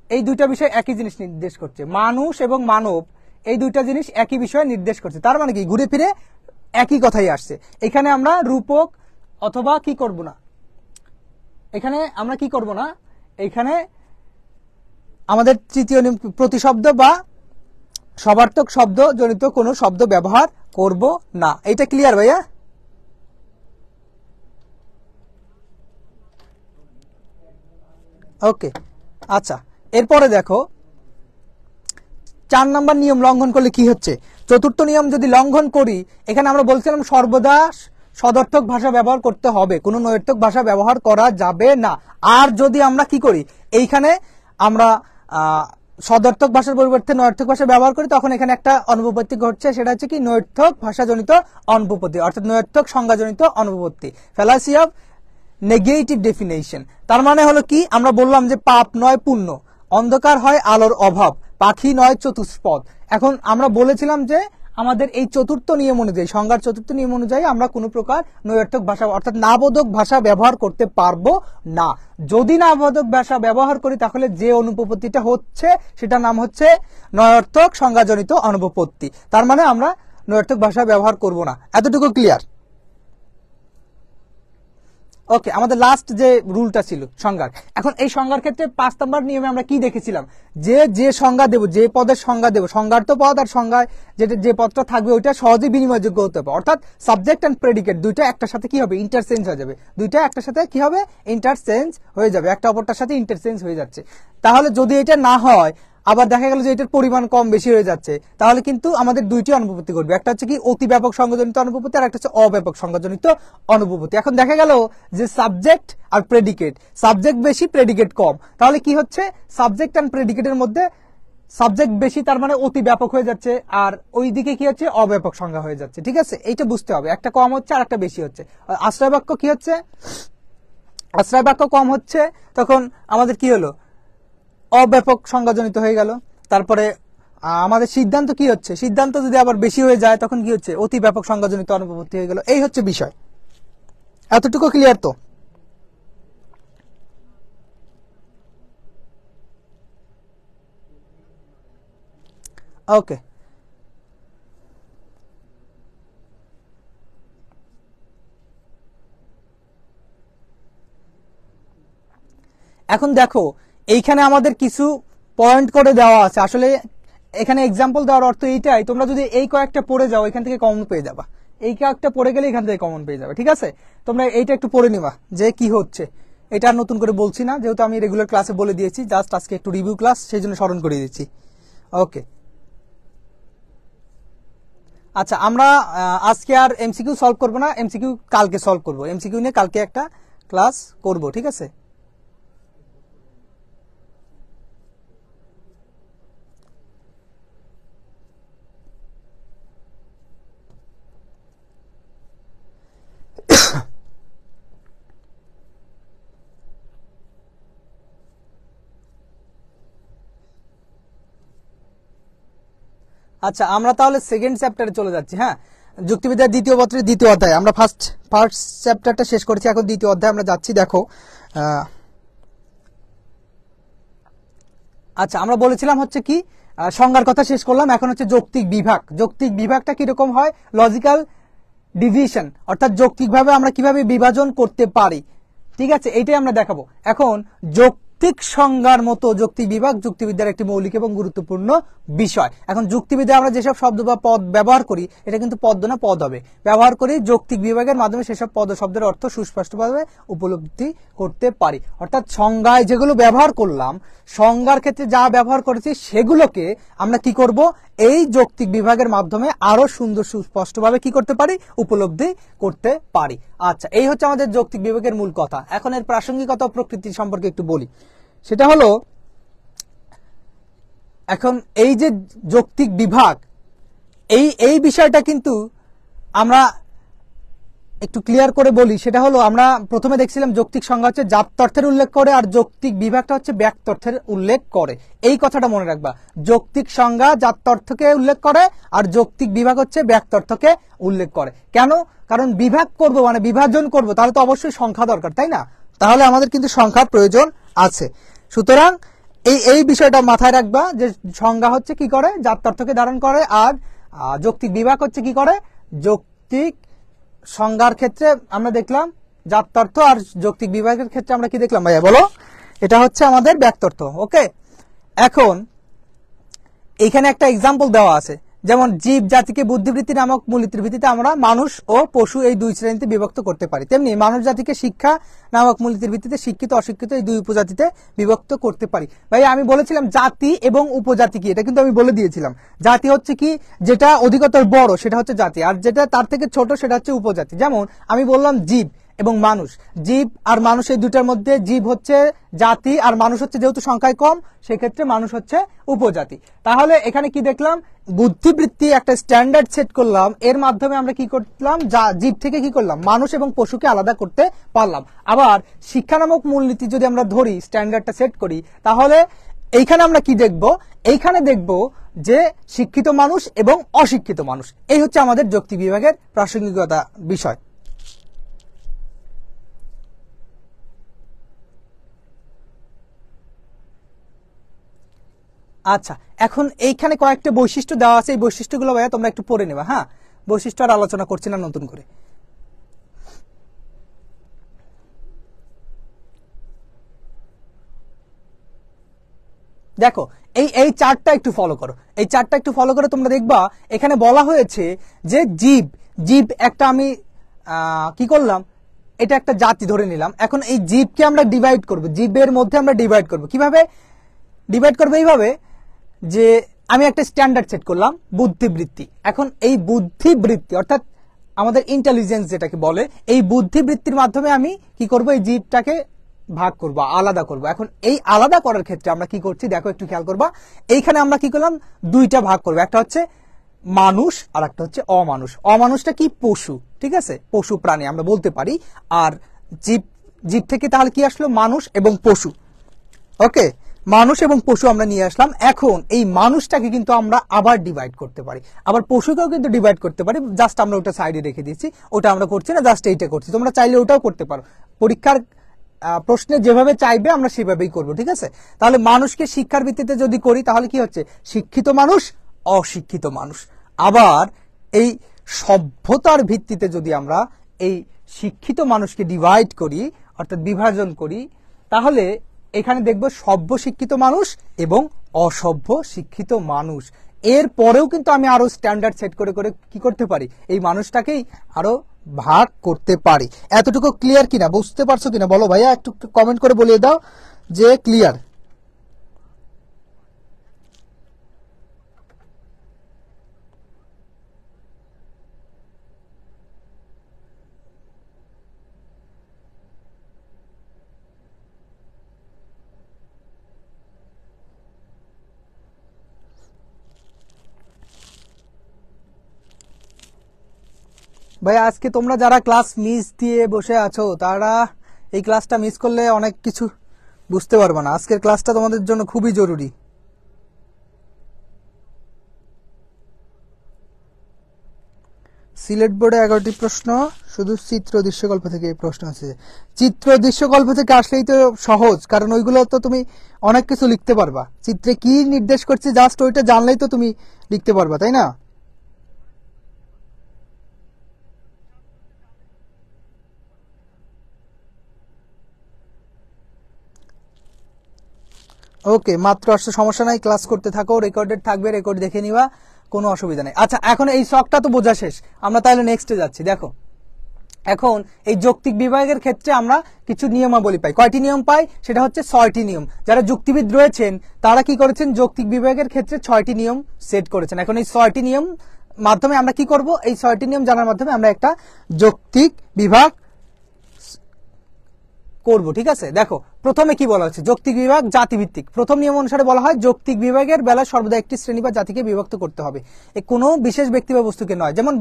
এই দুইটা বিষয় একই জিনিস নির্দেশ করছে। মানুষ এবং মানব, এই দুইটা জিনিস একই বিষয় নির্দেশ করছে, তার মানে কি ঘুরে ফিরে একই কথাই আসছে। এখানে আমরা রূপক অথবা কি করব না, এখানে আমরা কি করব না, এখানে আমাদের তৃতীয় নিয়ম প্রতিশব্দ বা সমার্থক শব্দ জনিত কোনো শব্দ ব্যবহার করব না। এটা ক্লিয়ার ভাইয়া? ওকে, আচ্ছা এরপরে দেখো 4 নম্বর নিয়ম লঙ্ঘন করলে কি হচ্ছে। চতুর্থ নিয়ম যদি লঙ্ঘন করি, এখানে আমরা বলছিলাম সর্বদা সদর্থক ভাষা ব্যবহার করতে হবে, কোনো নৈর্থক ভাষা ব্যবহার করা যাবে না। আর যদি আমরা কি করি, এইখানে আমরা সদর্থক ভাষার পরিবর্তে নৈর্থক ভাষা ব্যবহার করি, তখন এখানে একটা অনুপপত্তি ঘটছে, সেটা হচ্ছে কি নৈর্থক ভাষাজনিত অনুপপত্তি, অর্থাৎ নৈর্থক সংজ্ঞাজনিত অনুপপত্তি, ফ্যালাসি অফ নেগেটিভ ডেফিনেশন। তার মানে হলো কি, আমরা বললাম যে পাপ নয় পুণ্য, অন্ধকার হয় আলোর অভাব, পাখি নয় চতুষ্পদ। এখন আমরা বলেছিলাম যে আমাদের এই চতুর্থ নিয়ম অনুযায়ী, সংজ্ঞার চতুর্থ নিয়ম অনুযায়ী আমরা কোনো প্রকার নৈর্থক ভাষা অর্থাৎ নাবোধক ভাষা ব্যবহার করতে পারবো না। যদি নাবোধক ভাষা ব্যবহার করি তাহলে যে অনুপপত্তিটা হচ্ছে সেটার নাম হচ্ছে নৈর্থক সংজ্ঞাজনিত অনুপপত্তি। তার মানে আমরা নৈর্থক ভাষা ব্যবহার করব না। এতটুকু ক্লিয়ার? ওকে, আমাদের লাস্ট যে রুলটা ছিল সংজ্ঞার। এখন এই সংজ্ঞার ক্ষেত্রে 5 নম্বর নিয়মে আমরা কি দেখেছিলাম, যে সংজ্ঞা দেব, যে পদের সংজ্ঞা দেব, সংজ্ঞার্থ পদ আর সংজ্ঞায় যে পদটা থাকবে ওইটা সহজেই বিনিময়যোগ্য হতে হবে। অর্থাৎ সাবজেক্ট এন্ড প্রেডিকেট দুইটা একটার সাথে কি হবে, ইন্টারচেঞ্জ হয়ে যাবে। দুইটা একটার সাথে কি হবে, ইন্টারচেঞ্জ হয়ে যাবে, একটা অপরটার সাথে ইন্টারচেঞ্জ হয়ে যাচ্ছে। তাহলে যদি এটা না হয়, আবার দেখা গেল যে এটার পরিমাণ কম বেশি হয়ে যাচ্ছে, তাহলে কিন্তু আমাদের দুইটি অনুপপত্তি ঘটবে। একটা হচ্ছে কি অতি ব্যাপক সংজ্ঞাজনিত অনুপপত্তি, আর একটা হচ্ছে অব্যাপক সংজ্ঞাজনিত অনুপপত্তি। এখন দেখা গেল যে সাবজেক্ট আর প্রেডিকেট, সাবজেক্ট বেশি প্রেডিকেট কম, তাহলে কি হচ্ছে, সাবজেক্ট এন্ড প্রেডিকেটের মধ্যে সাবজেক্ট বেশি, তার মানে অতি ব্যাপক হয়ে যাচ্ছে, আর ওইদিকে কি হচ্ছে, অব্যাপক সংজ্ঞা হয়ে যাচ্ছে। ঠিক আছে, এইটা বুঝতে হবে, একটা কম হচ্ছে আর একটা বেশি হচ্ছে। আশ্রয় বাক্য কি হচ্ছে, আশ্রয় বাক্য কম হচ্ছে, তখন আমাদের কি হলো, অব্যাপক সংজ্ঞাজনিত হয়ে গেল। তারপরে আমাদের সিদ্ধান্ত কি হচ্ছে, সিদ্ধান্ত যদি আবার বেশি হয়ে যায় তখন কি হচ্ছে, অতি ব্যাপক সংজ্ঞাজনিত অনুপপত্তি হয়ে গেল। এই হচ্ছে বিষয়। এতটুকু ক্লিয়ার তো? ওকে, এখন দেখো এইখানে আমাদের কিছু পয়েন্ট করে দেওয়া আছে। আসলে এখানে এক্সাম্পল দেওয়ার অর্থ এইটাই, তোমরা যদি এই কয়েকটা পড়ে যাও এখান থেকে কমন পেয়ে যাবা, এই কয়েকটা পড়ে গেলে এখান থেকে কমন পেয়ে যাবে। ঠিক আছে, তোমরা এইটা একটু পড়ে নিবা যে কি হচ্ছে। এটা আর নতুন করে বলছি না, যেহেতু আমি রেগুলার ক্লাসে বলে দিয়েছি, জাস্ট আজকে একটু রিভিউ ক্লাস, সেই জন্য স্মরণ করে দিচ্ছি। ওকে, আচ্ছা, আমরা আজকে আর এমসিকিউ সলভ করবো না, এমসিকিউ কালকে সলভ করবো। এমসিকিউ নিয়ে কালকে একটা ক্লাস করব। ঠিক আছে, আচ্ছা আমরা তাহলে সেকেন্ড চ্যাপ্টারে চলে যাচ্ছি। হ্যাঁ, যুক্তিবিদ্যার দ্বিতীয় পত্রের দ্বিতীয় অধ্যায়, আমরা ফার্স্ট চ্যাপ্টারটা শেষ করেছি, এখন দ্বিতীয় অধ্যায় আমরা যাচ্ছি। দেখো আচ্ছা, আমরা বলেছিলাম হচ্ছে কি, সংজ্ঞার কথা শেষ করলাম, এখন হচ্ছে যৌক্তিক বিভাগ। যৌক্তিক বিভাগটা কিরকম হয়, লজিক্যাল ডিভিশন, অর্থাৎ যৌক্তিকভাবে আমরা কিভাবে বিভাজন করতে পারি। ঠিক আছে, এইটাই আমরা দেখাবো। এখন যৌক্তিক সংজ্ঞার মতো যৌক্তিক বিভাগ যুক্তিবিদ্যার একটি মৌলিক এবং গুরুত্বপূর্ণ বিষয়। এখন যুক্তিবিদ্যা আমরা যেসব শব্দ বা পদ ব্যবহার করি, এটা কিন্তু পদ্য না পদ হবে, ব্যবহার করি যৌক্তিক বিভাগের মাধ্যমে সেসব পদ শব্দের অর্থ সুস্পষ্টভাবে উপলব্ধি করতে পারি। অর্থাৎ সংজ্ঞায় যেগুলো ব্যবহার করলাম, সংজ্ঞার ক্ষেত্রে যা ব্যবহার করেছি সেগুলোকে আমরা কি করব, এই যৌক্তিক বিভাগের মাধ্যমে আরো সুন্দর সুস্পষ্টভাবে কি করতে পারি, উপলব্ধি করতে পারি। আচ্ছা, এই হচ্ছে আমাদের যৌক্তিক বিভাগের মূল কথা। এখন এর প্রাসঙ্গিকতা ও প্রকৃতি সম্পর্কে একটু বলি। সেটা হলো, এখন এই যে যৌক্তিক বিভাগ, এই বিষয়টা কিন্তু আমরা একটু ক্লিয়ার করে বলি। সেটা হলো, আমরা প্রথমে দেখছিলাম যৌক্তিক সংজ্ঞা হচ্ছে জাত্যর্থের উল্লেখ করে, আর যৌক্তিক বিভাগটা হচ্ছে ব্যক্তর্থের উল্লেখ করে। এই কথাটা মনে রাখবা, যৌক্তিক সংজ্ঞা জাত্যর্থকে উল্লেখ করে আর যৌক্তিক বিভাগ হচ্ছে ব্যক্তর্থকে উল্লেখ করে। কেন? কারণ বিভাগ করব মানে বিভাজন করব, তাহলে তো অবশ্যই সংখ্যা দরকার, তাই না? তাহলে আমাদের কিন্তু সংখ্যার প্রয়োজন আছে। সুতরাং এই বিষয়টা মাথায় রাখবা যে সংজ্ঞা হচ্ছে কি করে, জাত্যর্থকে ধারণ করে, আর যৌক্তিক বিভাগ হচ্ছে কি করে, যৌক্তিক সংজ্ঞার ক্ষেত্রে আমরা দেখলাম জাত্যর্থ, আর যৌক্তিক বিভাগের ক্ষেত্রে আমরা কি দেখলাম ভাইয়া বলো, এটা হচ্ছে আমাদের ব্যক্তর্থ। ওকে, এখন এখানে একটা এক্সাম্পল দেওয়া আছে, যেমন জীব জাতিকে বুদ্ধিবৃত্তি নামক মূলনীতির ভিত্তিতে আমরা মানুষ ও পশু এই দুই শ্রেণীতে বিভক্ত করতে পারি, তেমনি মানুষ জাতিকে শিক্ষা নামক মূলনীতির ভিত্তিতে শিক্ষিত অশিক্ষিত এই দুই উপজাতিতে বিভক্ত করতে পারি। ভাই আমি বলেছিলাম জাতি এবং উপজাতি কি, এটা কিন্তু আমি বলে দিয়েছিলাম। জাতি হচ্ছে কি, যেটা অধিকতর বড় সেটা হচ্ছে জাতি, আর যেটা তার থেকে ছোট সেটা হচ্ছে উপজাতি। যেমন আমি বললাম জীব এবং মানুষ, জীব আর মানুষ এই দুটার মধ্যে জীব হচ্ছে জাতি, আর মানুষ হচ্ছে যেহেতু সংখ্যায় কম সেক্ষেত্রে মানুষ হচ্ছে উপজাতি। তাহলে এখানে কি দেখলাম, বুদ্ধিবৃত্তি একটা স্ট্যান্ডার্ড সেট করলাম, এর মাধ্যমে আমরা কি করলাম, জীব থেকে কি করলাম, মানুষ এবং পশুকে আলাদা করতে পারলাম। আবার শিক্ষা নামক মূলনীতি যদি আমরা ধরি, স্ট্যান্ডার্ডটা সেট করি, তাহলে এইখানে আমরা কি দেখব? এইখানে দেখব যে শিক্ষিত মানুষ এবং অশিক্ষিত মানুষ, এই হচ্ছে আমাদের যৌক্তিক বিভাগের প্রাসঙ্গিকতা বিষয়। আচ্ছা, এখন এইখানে কয়েকটা বৈশিষ্ট্য দেওয়া আছে, এই বৈশিষ্ট্যগুলো ভাইয়া তোমরা একটু পড়ে নেবা। হ্যাঁ, বৈশিষ্ট্য আর আলোচনা করছি না নতুন করে। দেখো, এই চার্টটা একটু ফলো করো, এই চার্টটা একটু ফলো করে তোমরা দেখবা এখানে বলা হয়েছে যে জীব, জীব একটা আমি কি করলাম, এটা একটা জাতি ধরে নিলাম। এখন এই জীবকে আমরা ডিভাইড করব, জীবের মধ্যে আমরা ডিভাইড করব। কিভাবে ডিভাইড করবো? এইভাবে যে আমি একটা স্ট্যান্ডার্ড সেট করলাম বুদ্ধিবৃত্তি। এখন এই বুদ্ধিবৃত্তি অর্থাৎ আমাদের ইন্টেলিজেন্স যেটাকে বলে, এই বুদ্ধিবৃত্তির মাধ্যমে আমি কি করব, এই জীবটাকে ভাগ করব, আলাদা করব। এখন এই আলাদা করার ক্ষেত্রে আমরা কি করছি দেখো, একটু খেয়াল করবা। এইখানে আমরা কি করলাম, দুইটা ভাগ করব, একটা হচ্ছে মানুষ আর একটা হচ্ছে অমানুষ। অমানুষটা কি? পশু, ঠিক আছে, পশু প্রাণী আমরা বলতে পারি। আর জীব, জীব থেকে তাহলে কি আসলো? মানুষ এবং পশু। ওকে, মানুষ এবং পশু আমরা নিয়ে আসলাম। এখন এই মানুষটাকে কিন্তু আমরা আবার ডিভাইড করতে পারি, আবার পশুকেও কিন্তু ডিভাইড করতে পারি। জাস্ট আমরা ওটা সাইডে রেখে দিচ্ছি, ওটা আমরা করছি না, জাস্ট এইটা করছি। তোমরা চাইলে ওটাও করতে পারো, পরীক্ষার প্রশ্নে যেভাবে চাইবে আমরা সেভাবেই করব, ঠিক আছে। তাহলে মানুষকে শিক্ষার ভিত্তিতে যদি করি তাহলে কি হচ্ছে? শিক্ষিত মানুষ, অশিক্ষিত মানুষ। আবার এই সভ্যতার ভিত্তিতে যদি আমরা এই শিক্ষিত মানুষকে ডিভাইড করি অর্থাৎ বিভাজন করি, তাহলে এখানে দেখব সভ্য শিক্ষিত মানুষ এবং অসভ্য শিক্ষিত মানুষ। এর পরেও কিন্তু আমি আরো স্ট্যান্ডার্ড সেট করে করে কি করতে পারি, এই মানুষটাকেই আরো ভাগ করতে পারি। এতটুকু ক্লিয়ার কিনা, বুঝতে পারছো কিনা বলো ভাইয়া, একটু কমেন্ট করে বলিয়ে দাও যে ক্লিয়ার। ভাই আজকে তোমরা যারা ক্লাস মিস দিয়ে বসে আছো তারা এই ক্লাসটা মিস করলে অনেক কিছু বুঝতে পারবে না। আজকের ক্লাসটা তোমাদের জন্য খুবই জরুরি। সিলেট বোর্ডে 11টি প্রশ্ন, শুধু চিত্র দৃশ্যকল্প থেকে এই প্রশ্ন আছে। চিত্র দৃশ্যকল্প থেকে আসলেই তো সহজ, কারণ ওইগুলো তো তুমি অনেক কিছু লিখতে পারবা। চিত্রে কি নির্দেশ করছে জাস্ট ওইটা জানলেই তো তুমি লিখতে পারবা, তাই না? ওকে, মাত্র আসছে, সমস্যা নাই, ক্লাস করতে থাকো, রেকর্ডেড থাকবে, রেকর্ড দেখে নিবা, কোনো অসুবিধা নেই। আচ্ছা, এখন এই শখটা তো বোঝা শেষ, আমরা তাহলে নেক্সটে যাচ্ছি। দেখো, এখন এই যৌক্তিক বিভাগের ক্ষেত্রে আমরা কিছু নিয়মাবলী পাই। কয়টি নিয়ম পাই? সেটা হচ্ছে 6টি নিয়ম। যারা যুক্তিবিদ রয়েছেন তারা কি করেছেন, যৌক্তিক বিভাগের ক্ষেত্রে 6টি নিয়ম সেট করেছেন। এখন এই 6টি নিয়ম মাধ্যমে আমরা কি করব, এই 6টি নিয়ম জানার মাধ্যমে আমরা একটা যৌক্তিক বিভাগ করব, ঠিক আছে। দেখো, প্রথমে কি বলা হচ্ছে, যৌক্তিক বিভাগ জাতিভিত্তিক। প্রথম নিয়ম অনুসারে বলা হয় যৌক্তিক বিভাগের বেলা সর্বদা একটি শ্রেণী বা জাতিকে বিভক্ত করতে হবে, কোনো বিশেষ ব্যক্তি বা বস্তুকে নয়। যেমন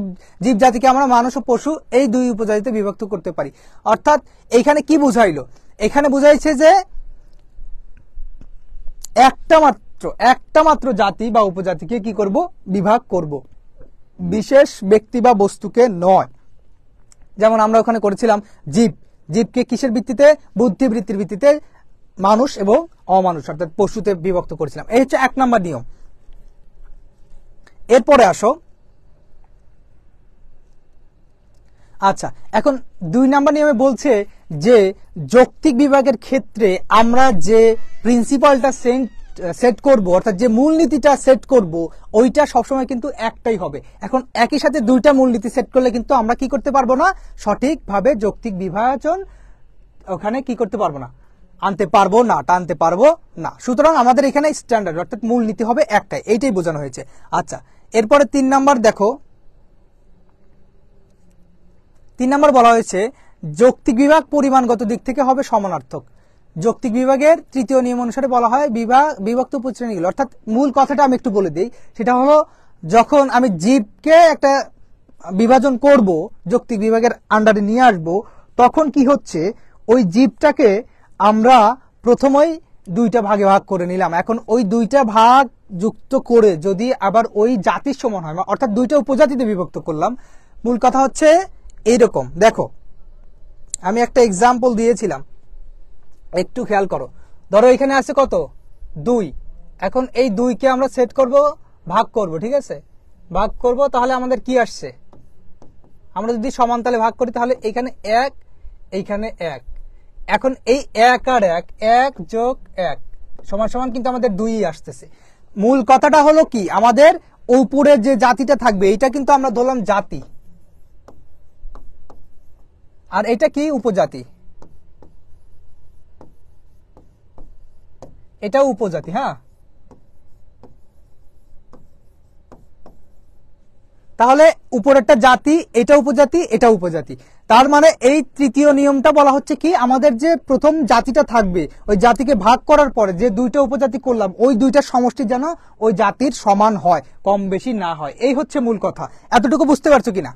জীব জাতিকে আমরা মানুষ ও পশু এই দুই উপজাতিতে বিভক্ত করতে পারি। অর্থাৎ এইখানে কি বুঝাইলো, এখানে বুঝাইছে যে একটা মাত্র জাতি বা উপজাতিকে কি করব, বিভাগ করব, বিশেষ ব্যক্তি বা বস্তুকে নয়। যেমন আমরা ওখানে করেছিলাম জীব, জীবকে কিসের ভিত্তিতে, বুদ্ধিবৃত্তির ভিত্তিতে মানুষ এবং অমানুষ অর্থাৎ পশুতে বিভক্ত করেছিলাম। এই হচ্ছে 1 নম্বর নিয়ম। এরপরে আসো, আচ্ছা, এখন 2 নম্বর নিয়মে বলছে যে যৌক্তিক বিভাগের ক্ষেত্রে আমরা যে প্রিন্সিপালটা সেট করব অর্থাৎ যে মূলনীতিটা সেট করব ওইটা সবসময় কিন্তু একটাই হবে। এখন একই সাথে 2টা মূলনীতি সেট করলে কিন্তু আমরা কি করতে পারবো না, সঠিকভাবে যৌক্তিক বিভাজন ওখানে কি করতে পারবো না, আনতে পারবো না, টানতে পারবো না। সুতরাং আমাদের এখানে স্ট্যান্ডার্ড অর্থাৎ মূলনীতি হবে একটাই, এইটাই বোঝানো হয়েছে। আচ্ছা, এরপরে 3 নম্বর দেখো, 3 নম্বর বলা হয়েছে যৌক্তিক বিভাগ পরিমাণগত দিক থেকে হবে সমানার্থক। যৌক্তিক বিভাগের 3য় নিয়ম অনুসারে বলা হয় বিভক্ত উপশ্রেণীগুলো, অর্থাৎ মূল কথাটা আমি একটু বলে দিই। সেটা হলো, যখন আমি জীবকে একটা বিভাজন করব, যৌক্তিক বিভাগের আন্ডারে নিয়ে আসব, তখন কি হচ্ছে, ওই জীবটাকে আমরা প্রথমেই দুইটা ভাগে ভাগ করে নিলাম। এখন ওই দুইটা ভাগ যুক্ত করে যদি আবার ওই জাতির সমান হয়, অর্থাৎ দুইটা উপজাতিতে বিভক্ত করলাম। মূল কথা হচ্ছে এইরকম, দেখো আমি একটা এক্সাম্পল দিয়েছিলাম, একটু খেয়াল করো। ধরো এখানে আছে কত, 2। এখন এই 2কে আমরা সেট করব, ভাগ করব, ঠিক আছে, ভাগ করব, তাহলে আমাদের কি আসছে, আমরা যদি সমান তালে ভাগ করি তাহলে এখানে 1, এইখানে 1। এখন এই 1 আর 1, 1 যোগ 1 সমান সমান কিন্তু আমাদের 2 আসতেছে। মূল কথাটা হলো কি, আমাদের উপরে যে জাতিটা থাকবে এটা কিন্তু আমরা ধরলাম জাতি, আর এটা কি উপজাতি, এটাও উপজাতি। হ্যাঁ, তাহলে উপরেরটা জাতি, এটা উপজাতি, এটা উপজাতি। তার মানে এই তৃতীয় নিয়মটা বলা হচ্ছে কি, আমাদের যে প্রথম জাতিটা থাকবে ওই জাতিকে ভাগ করার পরে যে দুইটা উপজাতি করলাম ওই দুইটা সমষ্টি যেন ওই জাতির সমান হয়, কম বেশি না হয়। এই হচ্ছে মূল কথা। এতটুকু বুঝতে পারছো কিনা?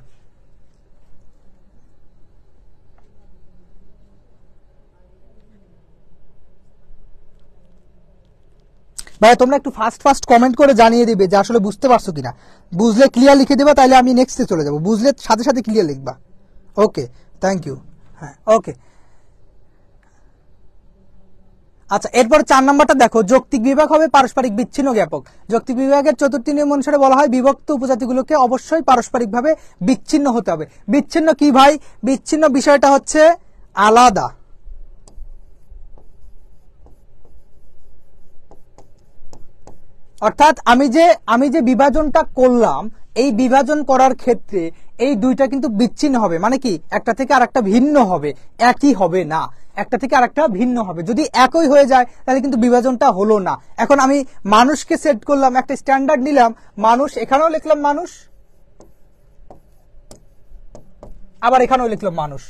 ভাইয়া তোমরা একটু ফাস্ট ফাস্ট কমেন্ট করে জানিয়ে দিবে যে আসলে বুঝতে পারছো কিনা। বুঝলে ক্লিয়ার লিখে দেবা, তাহলে আমি নেক্সটে চলে যাব। বুঝলে সাথে সাথে ক্লিয়ার লিখবা। ওকে, থ্যাংক ইউ। হ্যাঁ, ওকে। আচ্ছা, এরপর 4 নাম্বারটা দেখো, যৌক্তিক বিভাগ হবে পারস্পরিক বিচ্ছিন্ন জ্ঞাপক। যৌক্তিক বিভাগের চতুর্থ নিয়ম অনুসারে বলা হয় বিভক্ত উপজাতিগুলোকে অবশ্যই পারস্পরিকভাবে বিচ্ছিন্ন হতে হবে। বিচ্ছিন্ন কি ভাই? বিচ্ছিন্ন বিষয়টা হচ্ছে আলাদা। অর্থাৎ আমি যে বিভাজনটা করলাম, এই বিভাজন করার ক্ষেত্রে এই দুইটা কিন্তু বিচ্ছিন্ন হবে। মানে কি, একটা থেকে আরেকটা ভিন্ন হবে, একই হবে না। একটা থেকে আরেকটা ভিন্ন হবে। যদি একই হয়ে যায় তাহলে কিন্তু বিভাজনটা হলো না। এখন আমি মানুষকে সেট করলাম, একটা স্ট্যান্ডার্ড নিলাম মানুষ, এখানেও লিখলাম মানুষ, আবার এখানেও লিখলাম মানুষ।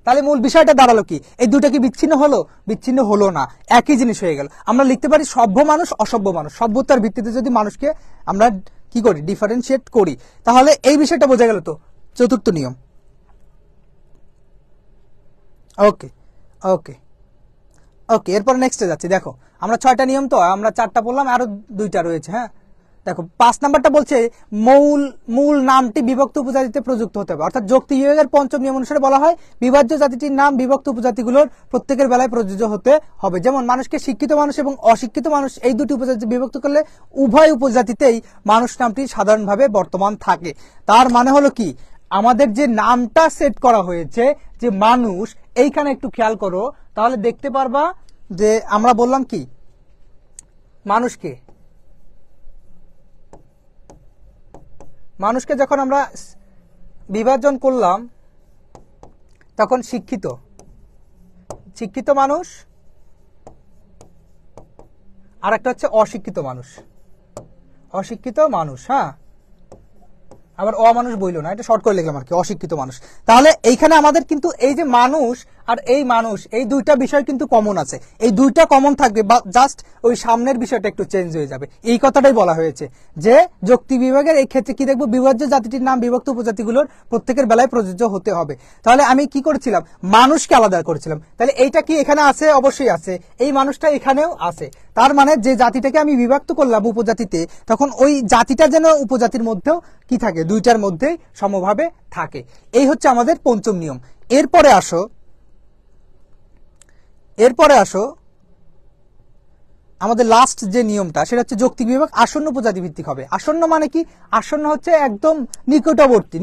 তাহলে মূল বিষয়টা দাঁড়ালো কি, এই দুটো কি বিচ্ছিন্ন হলো? বিচ্ছিন্ন হলো না, একই জিনিস হয়ে গেল। আমরা লিখতে পারি সভ্য মানুষ, অসভ্য মানুষ। সভ্যতার ভিত্তিতে যদি মানুষকে আমরা কি করি, ডিফারেন্সিয়েট করি, তাহলে এই বিষয়টা বোঝা গেল। তো চতুর্থ নিয়ম। ওকে ওকে ওকে, এরপর নেক্সটে যাচ্ছি। দেখো আমরা 6টা নিয়ম, তো আমরা 4টা বললাম, আরো 2টা রয়েছে। হ্যাঁ, দেখো 5 নাম্বারটা বলছে মূল নামটি বিভক্ত উপজাতিতে প্রযুক্ত হতে হবে। অর্থাৎ যৌক্তিক বিভাগের 5ম নিয়ম অনুসারে বলা হয় বিভাজ্য জাতিটির নাম বিভক্ত উপজাতিগুলোর প্রত্যেকের বেলায় প্রযোজ্য হতে হবে। যেমন মানুষকে শিক্ষিত মানুষ এবং অশিক্ষিত মানুষ এই দুটি উপজাতিতে বিভক্ত করলে উভয় উপজাতিতেই মানুষ নামটি সাধারণভাবে বর্তমান থাকে। তার মানে হলো কি, আমাদের যে নামটা সেট করা হয়েছে যে মানুষ, এইখানে একটু খেয়াল করো, তাহলে দেখতে পারবা যে আমরা বললাম কি, মানুষকে যখন আমরা বিভাজন করলাম তখন শিক্ষিত মানুষ, আর একটা হচ্ছে অশিক্ষিত মানুষ। হ্যাঁ, আবার অমানুষ বইল না, এটা শর্ট করে লিখলাম আর কি, অশিক্ষিত মানুষ। তাহলে এইখানে আমাদের কিন্তু এই যে মানুষ আর এই মানুষ, এই দুইটা বিষয় কিন্তু কমন আছে। এই দুইটা কমন থাকবে, বা জাস্ট ওই সামনের বিষয়টা একটু চেঞ্জ হয়ে যাবে। এই কথাটাই বলা হয়েছে যে যৌক্তিক বিভাগের এই ক্ষেত্রে কি দেখবো, বিভাজ্য জাতিটির নাম বিভক্ত উপজাতিগুলোর প্রত্যেকের বেলায় প্রযোজ্য হতে হবে। তাহলে আমি কি করেছিলাম, মানুষকে আলাদা করেছিলাম। তাহলে এইটা কি এখানে আছে? অবশ্যই আছে। এই মানুষটা এখানেও আছে। তার মানে যে জাতিটাকে আমি বিভক্ত করলাম উপজাতিতে, তখন ওই জাতিটা যেন উপজাতির মধ্যেও কি থাকে, দুইটার মধ্যেই সমভাবে থাকে। এই হচ্ছে আমাদের 5ম নিয়ম। এরপরে আসো আমাদের লাস্ট যে নিয়মটা, সেটা হচ্ছে যৌক্তিক বিভাগ আসন্ন উপজাতি ভিত্তিক হবে। আসন্ন মানে কি? আসন্ন হচ্ছে একদম নিকটবর্তী,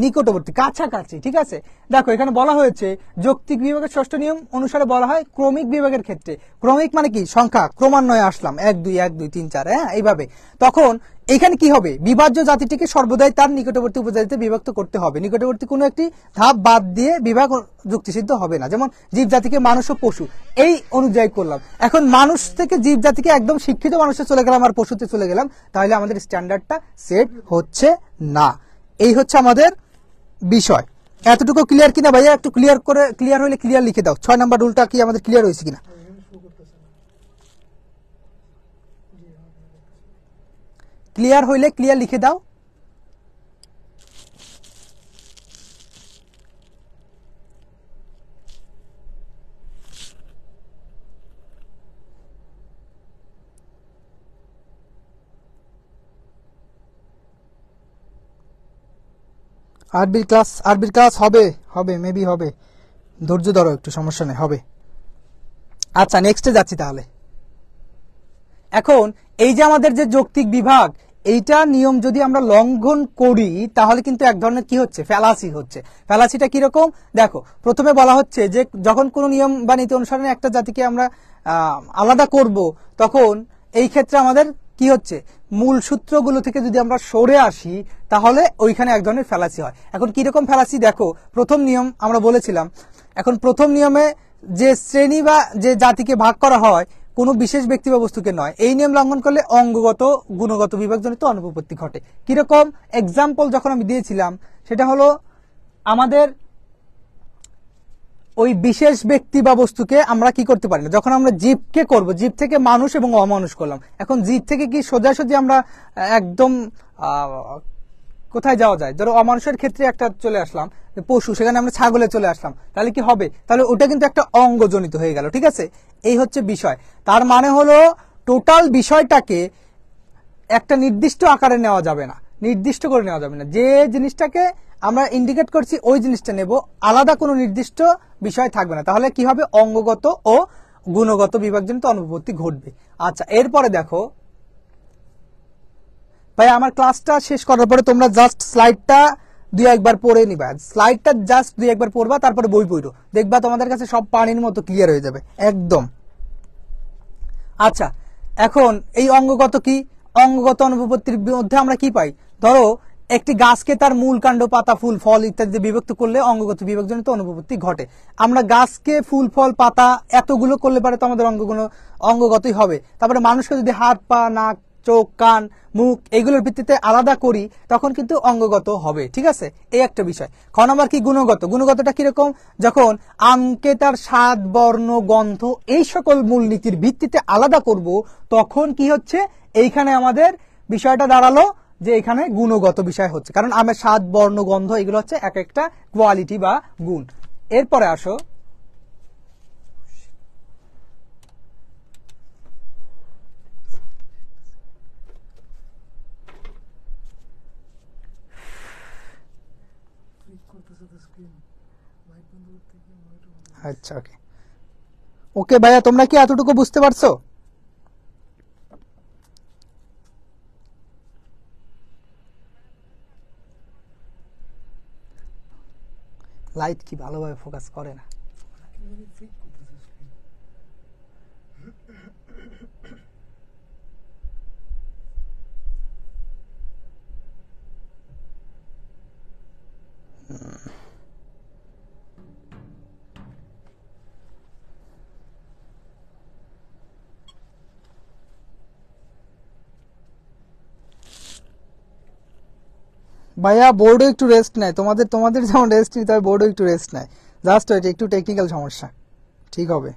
কাছাকাছি। ঠিক আছে, দেখো এখানে বলা হয়েছে যৌক্তিক বিভাগের 6ষ্ঠ নিয়ম অনুসারে বলা হয় ক্রমিক বিভাগের ক্ষেত্রে, ক্রমিক মানে কি, সংখ্যা ক্রমান্বয়ে আসলাম 1 2 1 2 3 4, হ্যাঁ এইভাবে, তখন এখানে কি হবে, বিভাজ্য জাতিটিকে সর্বদাই তার নিকটবর্তী উপজাতিতে বিভক্ত করতে হবে। নিকটবর্তী কোনো একটি ধাপ বাদ দিয়ে বিভাগ যুক্তিসিদ্ধ হবে না। যেমন জীব জাতিকে মানুষ ও পশু, এই অনুযায়ী করলাম। এখন মানুষ থেকে জীব জাতিকে একদম শিক্ষিত মানুষে চলে গেলাম আর পশুতে চলে গেলাম, তাহলে আমাদের স্ট্যান্ডার্ডটা সেট হচ্ছে না। এই হচ্ছে আমাদের বিষয়। এতটুকু ক্লিয়ার কিনা ভাইয়া? একটু ক্লিয়ার হলে ক্লিয়ার লিখে দাও। 6 নাম্বার রুলটা কি আমাদের ক্লিয়ার হয়েছে কিনা? ক্লিয়ার হইলে ক্লিয়ার লিখে দাও। আরবির ক্লাস হবে হবে মেবি হবে, ধৈর্য ধরো একটু, সমস্যা নেই, হবে। আচ্ছা, নেক্সটে যাচ্ছি তাহলে। এখন এই যে আমাদের যে যৌক্তিক বিভাগ, এইটা নিয়ম যদি আমরা লঙ্ঘন করি তাহলে কিন্তু এক ধরনের কি হচ্ছে, ফ্যালাসি হচ্ছে। ফ্যালাসিটা কিরকম দেখো, প্রথমে বলা হচ্ছে যে যখন কোনো নিয়ম বা নীতি অনুসরণে একটা জাতিকে আমরা আলাদা করব, তখন এই ক্ষেত্রে আমাদের কি হচ্ছে, মূল সূত্রগুলো থেকে যদি আমরা সরে আসি তাহলে ওইখানে এক ধরনের ফ্যালাসি হয়। এখন কিরকম ফ্যালাসি দেখো, প্রথম নিয়ম আমরা বলেছিলাম, এখন প্রথম নিয়মে যে শ্রেণী বা যে জাতিকে ভাগ করা হয় কোনো বিশেষ ব্যক্তি বা বস্তুকে নয়, এই নিয়ম লঙ্ঘন করলে অঙ্গগত গুণগত বিভাগজনিত অনুপপত্তি ঘটে। কিরকম এক্সাম্পল যখন আমি দিয়েছিলাম, সেটা হলো আমাদের ওই বিশেষ ব্যক্তি বা বস্তুকে আমরা কি করতে পারি না, যখন আমরা জীবকে করব, জীব থেকে মানুষ এবং অমানুষ করলাম। এখন জীব থেকে কি সোজাসুজি আমরা একদম কোথায় যাওয়া যায়, ধরো অমানুষের ক্ষেত্রে একটা চলে আসলাম পশু, সেখানে আমরা ছাগলে চলে আসলাম, তাহলে কি হবে, তাহলে ওটা কিন্তু একটা অঙ্গজনিত হয়ে গেল। ঠিক আছে, এই হচ্ছে বিষয়। তার মানে হলো টোটাল বিষয়টাকে একটা নির্দিষ্ট আকারে নেওয়া যাবে না, নির্দিষ্ট করে নেওয়া যাবে না। যে জিনিসটাকে আমরা ইন্ডিকেট করছি ওই জিনিসটা নেব, আলাদা কোনো নির্দিষ্ট বিষয় থাকবে না, তাহলে কি হবে, অঙ্গগত ও গুণগত বিভাগজনিত অনুপপত্তি ঘটবে। আচ্ছা, এরপরে দেখো ভাই, আমার ক্লাসটা শেষ করার পরে তোমরা জাস্ট স্লাইডটা দুই একবার পড়ে নিবা, স্লাইডটা জাস্ট দুই একবার পড়বা, তারপরে বই পড়ো, দেখবা তোমাদের কাছে সব পানির মতো ক্লিয়ার হয়ে যাবে একদম। আচ্ছা, এখন এই অঙ্গগত কি, অঙ্গগত অনুপপত্তির মধ্যে আমরা কি পাই, ধরো একটি গাছকে তার মূল, কাণ্ড, পাতা, ফুল, ফল ইত্যাদি বিভক্ত করলে অঙ্গগত বিভাগজনিত অনুপপত্তি ঘটে। আমরা গাছকে ফুল, ফল, পাতা এতগুলো করলে পারে তো আমাদের অঙ্গগতই হবে। তারপরে মানুষকে যদি হাত, পা, নাক, চোখ, কান, মুখ এগুলোর ভিত্তিতে আলাদা করি তখন কিন্তু অঙ্গগত হবে। ঠিক আছে, এই একটা বিষয়। খ নম্বর কি, গুণগত। গুণগতটা কিরকম, যখন আমকে তার স্বাদ, বর্ণ, গন্ধ এই সকল মূলনীতির ভিত্তিতে আলাদা করব তখন কি হচ্ছে, এইখানে আমাদের বিষয়টা দাঁড়ালো যে এখানে গুণগত বিষয় হচ্ছে, কারণ আমের স্বাদ, বর্ণ, গন্ধ এগুলো হচ্ছে এক একটা কোয়ালিটি বা গুণ। এরপরে আসো, আচ্ছা ওকে ওকে ভাইয়া, তোমরা কি এতটুকু বুঝতে পারছো? লাইট কি ভালোভাবে ফোকাস করে না। ভাইয়া বোর্ডও একটু রেস্ট নেয়, তোমাদের তোমাদের যেমন রেস্ট নিতে হয় বোর্ডও একটু রেস্ট নেয়, জাস্ট এটা একটু টেকনিক্যাল সমস্যা, ঠিক হবে।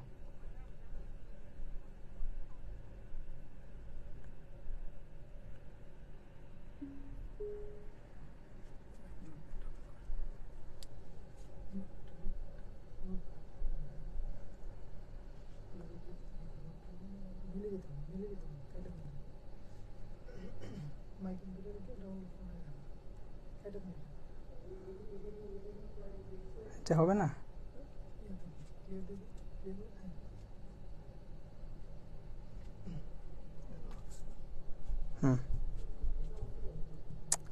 এটা হবে না,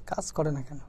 কাজ করে না কেন?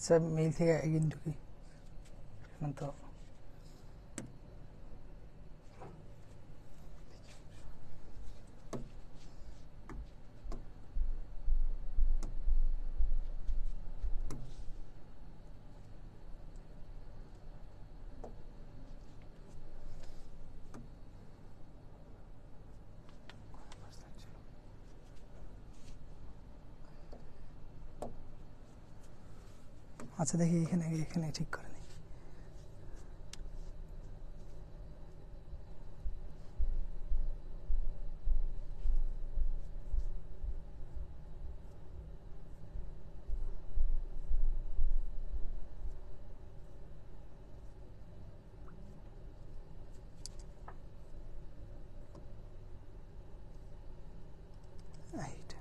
হোয়াটসঅ্যাপ মেইল থেকে এগিয়ে ঢুকি তো আচ্ছা দেখি এখানে ঠিক করে নিই। এইটা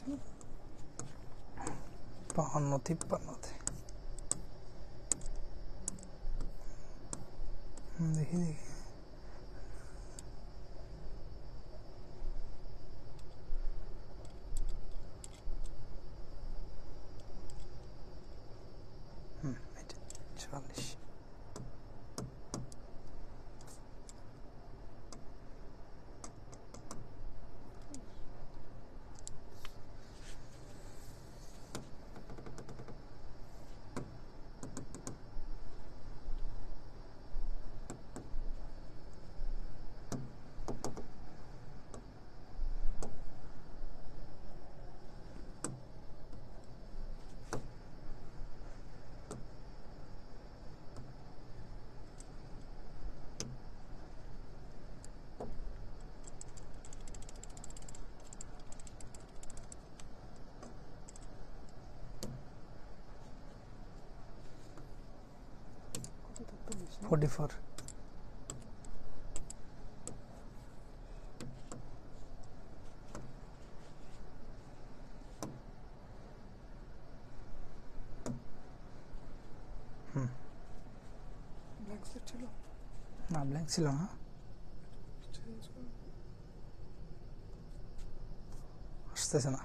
ছিল 52-53 দেখি এটা 44 44 ব্ল্যাঙ্ক সেট ছিল না ব্ল্যাঙ্ক ছিল না আসতেছে না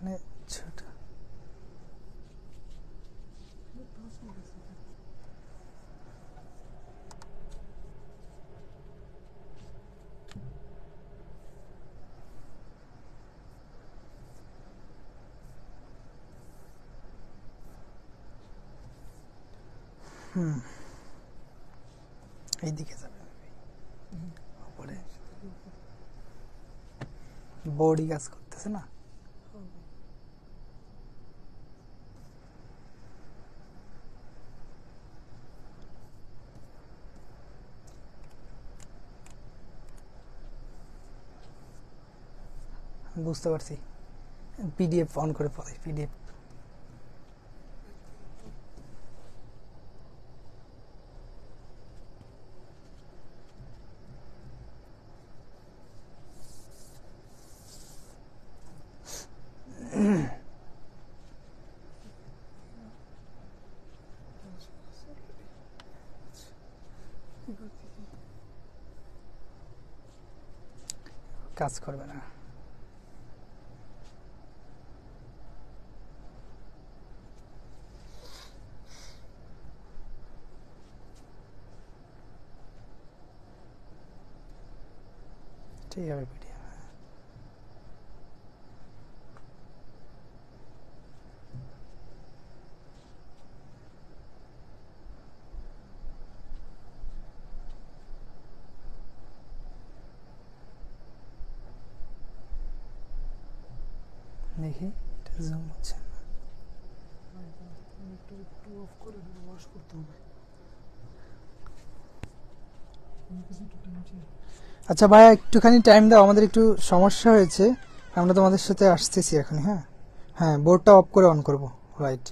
এখানে ছোট এইদিকে যাবে উপরে বডি কাজ করতেছে না বুঝতে পারছি পিডিএফ অন করে পড়ে পিডিএফ কাজ করবে না ঠিক আছে পিডিএফ দেখি এটা জুম হচ্ছে না একটু অফ করে ওয়াশ করতে হবে আচ্ছা ভাইয়া একটুখানি টাইম দাও আমাদের একটু সমস্যা হয়েছে আমরা তোমাদের সাথে আসতেছি এখন হ্যাঁ হ্যাঁ বোর্ডটা অফ করে অন করব রাইট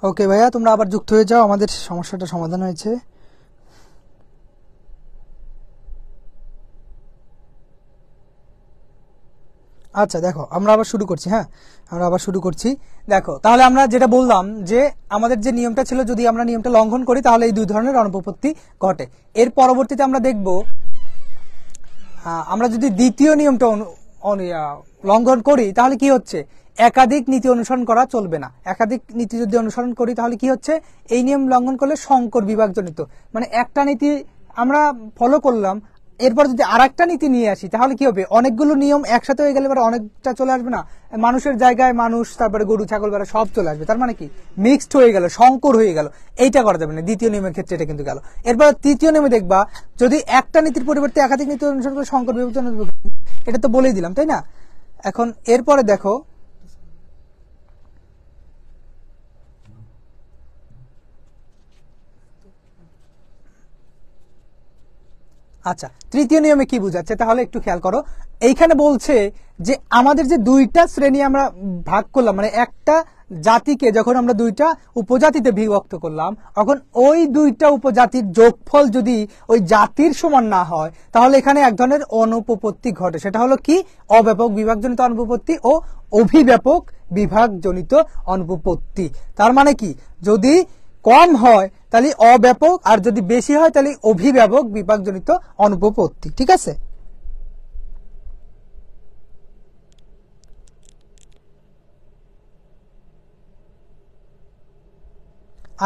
ওকে ভাইয়া, তোমরা আবার যুক্ত হয়ে যাও, আমাদের সমস্যাটা সমাধান হয়েছে। আচ্ছা দেখো, আমরা আবার শুরু করছি। হ্যাঁ, আমরা আবার শুরু করছি। দেখো, তাহলে আমরা যেটা বললাম যে আমাদের যে নিয়মটা ছিল, যদি আমরা নিয়মটা লঙ্ঘন করি তাহলে এই দুই ধরনের অনুপপত্তি ঘটে। এর পরবর্তীতে আমরা দেখব, আমরা যদি দ্বিতীয় নিয়মটা লঙ্ঘন করি তাহলে কি হচ্ছে, একাধিক নীতি অনুসরণ করা চলবে না। একাধিক নীতি যদি অনুসরণ করি তাহলে কি হচ্ছে, এই নিয়ম লঙ্ঘন করলে সংকর বিভাগজনিত, মানে একটা নীতি আমরা ফলো করলাম, এরপর যদি আরেকটা নীতি নিয়ে আসি তাহলে কি হবে, অনেকগুলো নিয়ম একসাথে হয়ে গেলে এবার অনেকটা চলে আসবে না, মানুষের জায়গায় মানুষ, তারপরে গরু ছাগল বেড়া সব চলে আসবে, তার মানে কি মিক্সড হয়ে গেল, সংকর হয়ে গেল। এইটা করা যাবে না দ্বিতীয় নিয়মের ক্ষেত্রে, এটা কিন্তু গেল। এরপর তৃতীয় নিয়মে দেখবা, যদি একটা নীতির পরিবর্তে একাধিক নীতি অনুসরণ করে সংকর বিভাগজনিত, এটা তো বলেই দিলাম, তাই না? এখন এরপরে দেখো, আচ্ছা তৃতীয় নিয়মে কি বুঝাচ্ছে তাহলে একটু খেয়াল করো। এইখানে বলছে যে আমাদের যে দুইটা শ্রেণী আমরা ভাগ করলাম, মানে একটা জাতিকে যখন আমরা দুইটা উপজাতিতে বিভক্ত করলাম, তখন ওই দুইটা উপজাতির যোগফল যদি ওই জাতির সমান না হয় তাহলে এখানে এক ধরনের অনুপপত্তি ঘটে। সেটা হলো কি, অব্যাপক বিভাগজনিত অনুপপত্তি ও অভিব্যাপক বিভাগজনিত অনুপপত্তি। তার মানে কি, যদি কম হয় তাহলে অব্যাপক, আর যদি বেশি হয় তাহলে অভিব্যাপক বিভাগজনিত অনুপপত্তি। ঠিক আছে?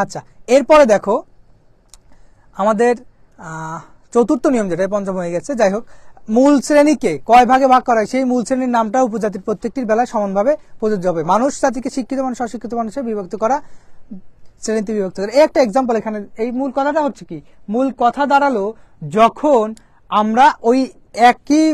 আচ্ছা, এরপরে দেখো আমাদের চতুর্থ নিয়ম, যেটা পঞ্চম হয়ে গেছে, যাই হোক, মূল শ্রেণীকে কয় ভাগে ভাগ করা হয় সেই মূল শ্রেণীর নামটা উপজাতির প্রত্যেকটির বেলায় সমানভাবে প্রযোজ্য হবে। মানুষ জাতিকে শিক্ষিত মানুষ অশিক্ষিত মানুষে বিভক্ত করা, শ্রেণীতে বিভক্ত করা। এই একটা এক্সাম্পল। এখানে এই মূল কথাটা হচ্ছে কি, মূল কথা দাঁড়ালো যখন আমরা ওই একই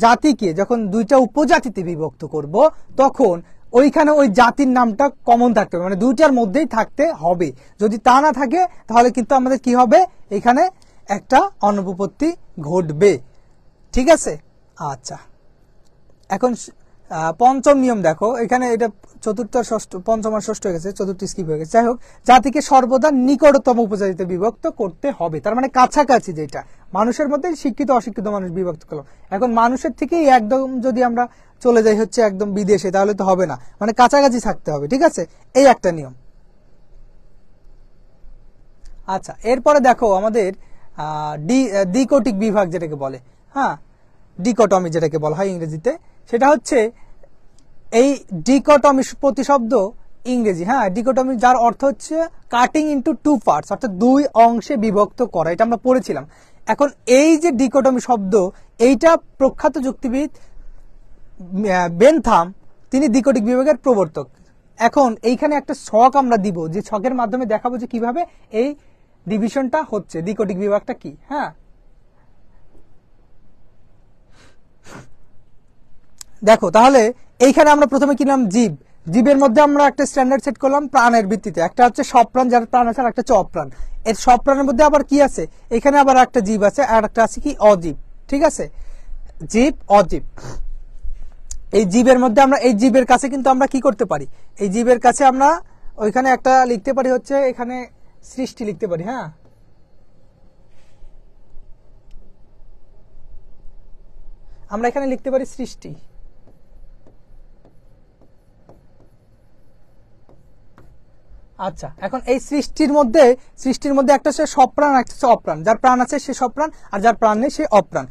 জাতিকে যখন দুইটা উপজাতিতে বিভক্ত করব তখন ওইখানে ওই জাতির নামটা কমন থাকতে হবে, মানে দুইটার মধ্যেই থাকতে হবে। যদি তা না থাকে তাহলে কিন্তু আমাদের কি হবে, এখানে একটা অনুপপত্তি ঘটবে। ঠিক আছে? আচ্ছা, এখন পঞ্চম নিয়ম দেখো, এখানে এটা চতুর্থ আর ষষ্ঠ, পঞ্চম আর ষষ্ঠ হয়ে গেছে, চতুর্থ স্কিপ হয়ে গেছে। যাই হোক, জাতিকে সর্বদা নিকটতম উপজাতিতে বিভক্ত করতে হবে, তার মানে কাছাকাছি, যেটা মানুষের মধ্যে শিক্ষিত অশিক্ষিত মানুষ বিভক্ত করলাম। এখন মানুষের থেকেই একদম যদি আমরা চলে যাই হচ্ছে একদম বিদেশে, তাহলে তো হবে না, মানে কাছাকাছি থাকতে হবে। ঠিক আছে? এই একটা নিয়ম। আচ্ছা, এরপরে দেখো আমাদের দ্বিকোটিক বিভাগ যেটাকে বলে, হ্যাঁ, ডিকোটমি যেটাকে বলা হয় ইংরেজিতে, সেটা হচ্ছে এই ডিকোটমি প্রতিশব্দ ইংরেজি, হ্যাঁ, ডিকোটমি, যার অর্থ হচ্ছে কাটিং ইনটু টু পার্টস, অর্থাৎ দুই অংশে বিভক্ত করা। এটা আমরা পড়েছিলাম। এখন এই যে ডিকোটমি শব্দ, এইটা প্রখ্যাত যুক্তিবিদ বেনথাম, তিনি দ্বিকোটিক বিভাগের প্রবর্তক। এখন এইখানে একটা ছক আমরা দিব, যে ছকের মাধ্যমে দেখাবো যে কিভাবে এই ডিভিশনটা হচ্ছে, দ্বিকোটিক বিভাগটা কি। হ্যাঁ, দেখো তাহলে এইখানে আমরা প্রথমে কিনলাম জীব। জীবের মধ্যে আমরা একটা স্ট্যান্ডার্ড সেট করলাম প্রাণের ভিত্তিতে, একটা হচ্ছে সপ্রাণ, যার প্রাণ আছে, আর একটা হচ্ছে অপ্রাণ। এর সপ্রাণের মধ্যে আবার কি আছে, এখানে আবার একটা জীব আছে, আর একটা আছে কি অজীব। ঠিক আছে? জীব অজীব। এই জীবের মধ্যে আমরা এই জীবের কাছে কিন্তু আমরা কি করতে পারি, এই জীবের কাছে আমরা ওইখানে একটা লিখতে পারি হচ্ছে, এখানে সৃষ্টি লিখতে পারি। হ্যাঁ, আমরা এখানে লিখতে পারি সৃষ্টি। আচ্ছা, এখন এই সৃষ্টির মধ্যে একটা হচ্ছে সপ্রাণ, একটা হচ্ছে অপ্রাণ। যার প্রাণ আছে সে সপ্রাণ, আর যার প্রাণ নেই সে অপ্রাণ।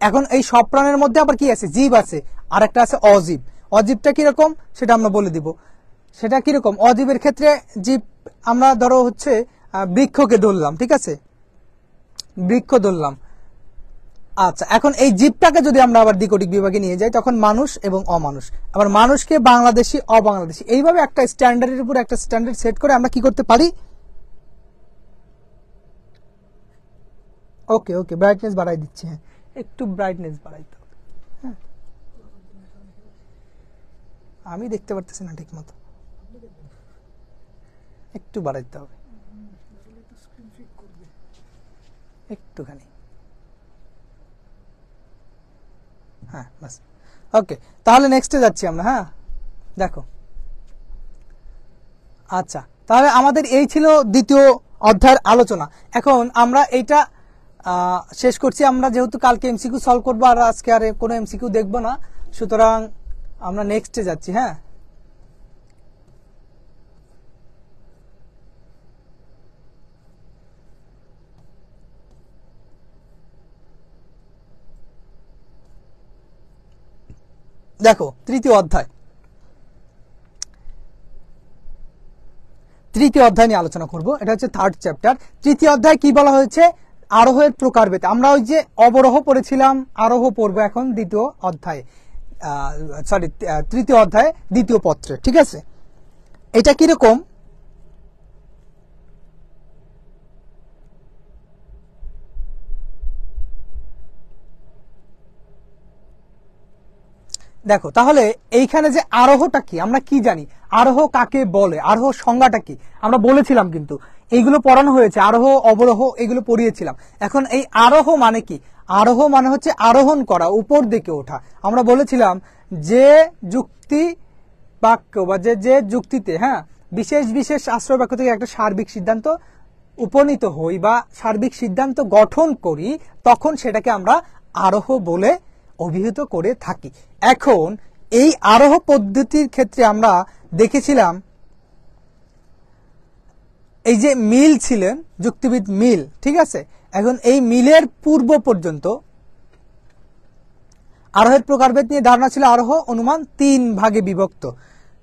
এখন এই সপ্রাণের মধ্যে আবার কি আছে, জীব আছে, আর একটা আছে অজীব। অজীবটা কিরকম সেটা আমরা বলে দিব। সেটা কিরকম, অজীবের ক্ষেত্রে জীব আমরা ধরো হচ্ছে বৃক্ষকে ধরলাম। ঠিক আছে? বৃক্ষ ধরলাম। আচ্ছা, এখন এই জীবটাকে যদি আমরা আবার দ্বিকোটিক বিভাগে নিয়ে যাই তখন মানুষ এবং অমানুষ, আবার মানুষকে বাংলাদেশি অবাংলাদেশি, এইভাবে একটা স্ট্যান্ডার্ডের উপর একটা স্ট্যান্ডার্ড সেট করে আমরা কি করতে পারি। ওকে ওকে, ব্রাইটনেস বাড়াই দিচ্ছি। হ্যাঁ, একটু ব্রাইটনেস বাড়াইতে হবে। হ্যাঁ, আমি দেখতে পারতেছি না ঠিক মতো, একটু বাড়াইতে হবে, একটুখানি। হ্যাঁ, বাস। ওকে, তাহলে নেক্সটে যাচ্ছি আমরা। হ্যাঁ, দেখো, আচ্ছা, তাহলে আমাদের এই ছিল দ্বিতীয় অধ্যায়ের আলোচনা। এখন আমরা এইটা শেষ করছি। আমরা যেহেতু কালকে এমসিকিউ সলভ করবো আর আজকে আর কোনো এমসিকিউ দেখবো না, সুতরাং আমরা নেক্সটে যাচ্ছি। হ্যাঁ, দেখো তৃতীয় অধ্যায় নিয়ে আলোচনা করব। এটা হচ্ছে থার্ড চ্যাপ্টার। তৃতীয় অধ্যায় কি বলা হয়েছে? আরোহের প্রকারভেদ। আমরা ওই যে অবরোহ পড়েছিলাম, আরোহ পড়বো এখন দ্বিতীয় অধ্যায়ে, তৃতীয় অধ্যায়ে দ্বিতীয় পত্রে। ঠিক আছে, এটা কিরকম? দেখো তাহলে এইখানে যে আরোহটা কি, আমরা কি জানি, আরোহ কাকে বলে, আরোহ সংজ্ঞাটা কি আমরা বলেছিলাম, কিন্তু এইগুলো পড়ানো হয়েছে, আরোহ অবরোহ এগুলো পড়িয়েছিলাম। এখন এই আরোহ মানে কি? আরোহ মানে হচ্ছে আরোহণ করা, উপর দিকে ওঠা। আমরা বলেছিলাম যে যুক্তি বাক্য বা যে যুক্তিতে বিশেষ বিশেষ আশ্রয় বাক্য থেকে একটা সার্বিক সিদ্ধান্ত উপনীত হই বা সার্বিক সিদ্ধান্ত গঠন করি, তখন সেটাকে আমরা আরোহ বলে অভিহিত করে থাকি। এখন এই আরোহ পদ্ধতির ক্ষেত্রে আমরা দেখেছিলাম এই যে মিল ছিলেন যুক্তিবিদ মিল। ঠিক আছে, এখন এই মিলের পূর্ব পর্যন্ত আরোহের প্রকারভেদ নিয়ে ধারণা ছিল আরোহ অনুমান 3 ভাগে বিভক্ত।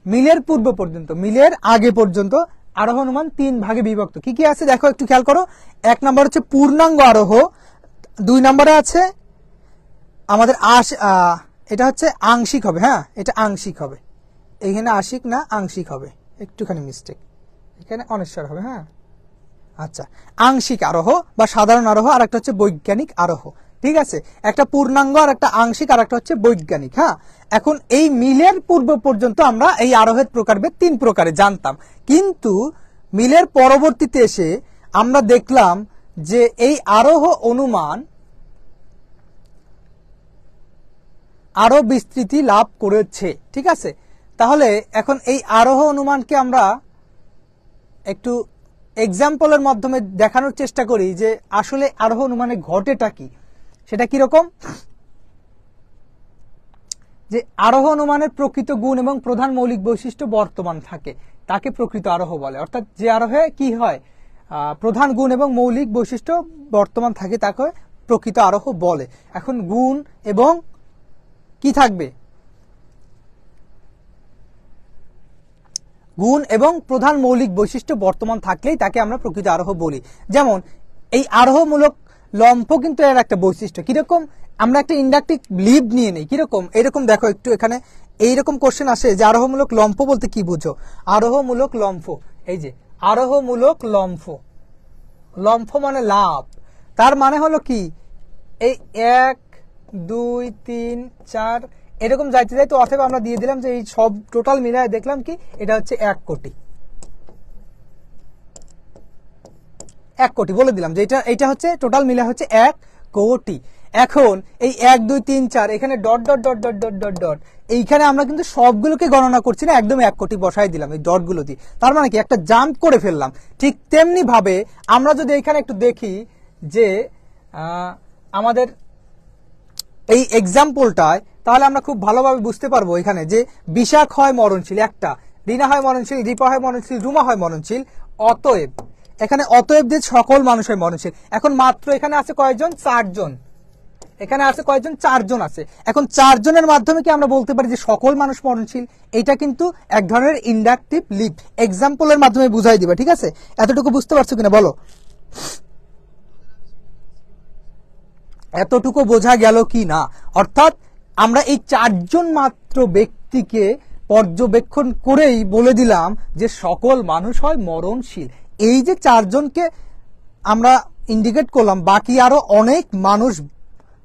মিলের পূর্ব পর্যন্ত, মিলের আগে পর্যন্ত আরোহ অনুমান 3 ভাগে বিভক্ত। কি কি আছে দেখো, একটু খেয়াল করো। 1 নম্বর হচ্ছে পূর্ণাঙ্গ আরোহ, 2 নম্বরে আছে আমাদের এটা হচ্ছে আংশিক হবে। হ্যাঁ, এটা আংশিক হবে, এখানে আংশিক না আংশিক হবে, একটুখানি মিস্টেক, এখানে অনেশ্বর হবে। হ্যাঁ, আচ্ছা, আংশিক আরোহ বা সাধারণ আরোহ, আর একটা হচ্ছে বৈজ্ঞানিক আরোহ। ঠিক আছে, একটা পূর্ণাঙ্গ আর একটা আংশিক আর একটা হচ্ছে বৈজ্ঞানিক। হ্যাঁ, এখন এই মিলের পূর্ব পর্যন্ত আমরা এই আরোহের প্রকারভেদ 3 প্রকারে জানতাম, কিন্তু মিলের পরবর্তীতে এসে আমরা দেখলাম যে এই আরোহ অনুমান আরো বিস্তৃতি লাভ করেছে। ঠিক আছে, তাহলে এখন এই আরোহ অনুমানকে আমরা একটু এক্সাম্পলের মাধ্যমে দেখানোর চেষ্টা করি যে আসলে আরোহ অনুমানে ঘটেটা কি, সেটা কিরকম। যে আরোহ অনুমানের প্রকৃত গুণ এবং প্রধান মৌলিক বৈশিষ্ট্য বর্তমান থাকে, তাকে প্রকৃত আরোহ বলে। অর্থাৎ যে আরোহে কি হয়, প্রধান গুণ এবং মৌলিক বৈশিষ্ট্য বর্তমান থাকে, তাকে প্রকৃত আরোহ বলে। এখন গুণ এবং কি থাকবে, গুণ এবং প্রধান মৌলিক বৈশিষ্ট্য বর্তমান থাকলেই তাকে আমরা প্রকৃত আরোহ বলি। যেমন এই আরোহমূলক লম্ফ কিন্তু এর একটা বৈশিষ্ট্য। কিরকম, আমরা একটা ইন্ডাকটিভ লিভ নিয়ে নেই, কিরকম এরকম দেখো একটু, এখানে এইরকম কোশ্চেন আসে যে আরোহমূলক লম্ফ বলতে কি বুঝো। আরোহমূলক লম্ফ, এই যে আরোহমূলক লম্ফ, লম্ফ মানে লাভ, তার মানে হলো কি, এই 1 2 3 4 এরকম যাইতে যাইতে অথবা আমরা দিয়ে দিলাম যে এই সব টোটাল মিলায় দেখলাম কি এটা হচ্ছে 1 কোটি, 1 কোটি বলে দিলাম যে এটা হচ্ছে টোটাল মিলা হচ্ছে 1 কোটি। এখন এই 1 2 3 4 এখানে dot dot dot dot dot dot dot, এইখানে আমরা কিন্তু সবগুলোকে গণনা করছি না, একদম 1 কোটি বসাই দিলাম এই ডটগুলো দিয়ে। তার মানে কি একটা জাম্প করে ফেললাম। ঠিক তেমনি ভাবে আমরা যদি এখানে একটু দেখি যে আমাদের এই এক্সাম্পলটায়, তাহলে আমরা খুব ভালোভাবে বুঝতে পারবো এখানে যে বিশাখ হয় মরণশীল একটা, রিনা হয় মরণশীল, দীপা হয় মরণশীল, রুমা হয় মরণশীল, অতএব এখানে অতএব যে সকল মানুষ হয় মরণশীল। এখন মাত্র এখানে আছে কয়জন, 4 জন, এখানে আছে কয়জন, 4 জন আছে। এখন 4 জনের মাধ্যমে কি আমরা বলতে পারি যে সকল মানুষ মরণশীল? এটা কিন্তু এক ধরনের ইন্ডাকটিভ লিভ, এক্সাম্পলের মাধ্যমে বুঝাই দিবা। ঠিক আছে, এতটুকু বুঝতে পারছো কিনা বলো, এতটুকু বোঝা গেল কি না? অর্থাৎ আমরা এই 4 জন মাত্র ব্যক্তিকে পর্যবেক্ষণ করেই বলে দিলাম যে সকল মানুষ হয় মরণশীল। এই যে 4 জনকে আমরা ইন্ডিকেট করলাম, বাকি আরো অনেক মানুষ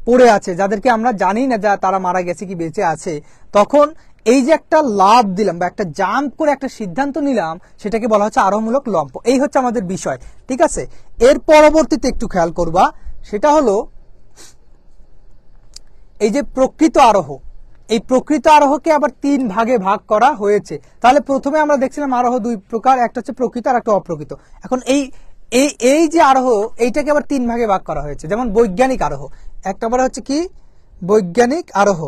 পড়ে আছে যাদেরকে আমরা জানি না যা তারা মারা গেছে কি বেঁচে আছে। তখন এই যে একটা লাভ দিলাম বা একটা জাম্প করে একটা সিদ্ধান্ত নিলাম, সেটাকে বলা হচ্ছে আরোহমূলক লম্ফ। এই হচ্ছে আমাদের বিষয়। ঠিক আছে, এর পরবর্তীতে একটু খেয়াল করবা, সেটা হলো এই যে প্রকৃত আরোহ, এই প্রকৃত আরোহকে আবার 3 ভাগে ভাগ করা হয়েছে। তাহলে প্রথমে আমরা দেখছিলাম আরোহ 2 প্রকার, একটা হচ্ছে প্রকৃত আর একটা অপ্রকৃত। এখন এই এই এই যে আরোহ, এইটাকে আবার 3 ভাগে ভাগ করা হয়েছে। যেমন বৈজ্ঞানিক আরোহ, এক নম্বরে হচ্ছে কি বৈজ্ঞানিক আরোহ,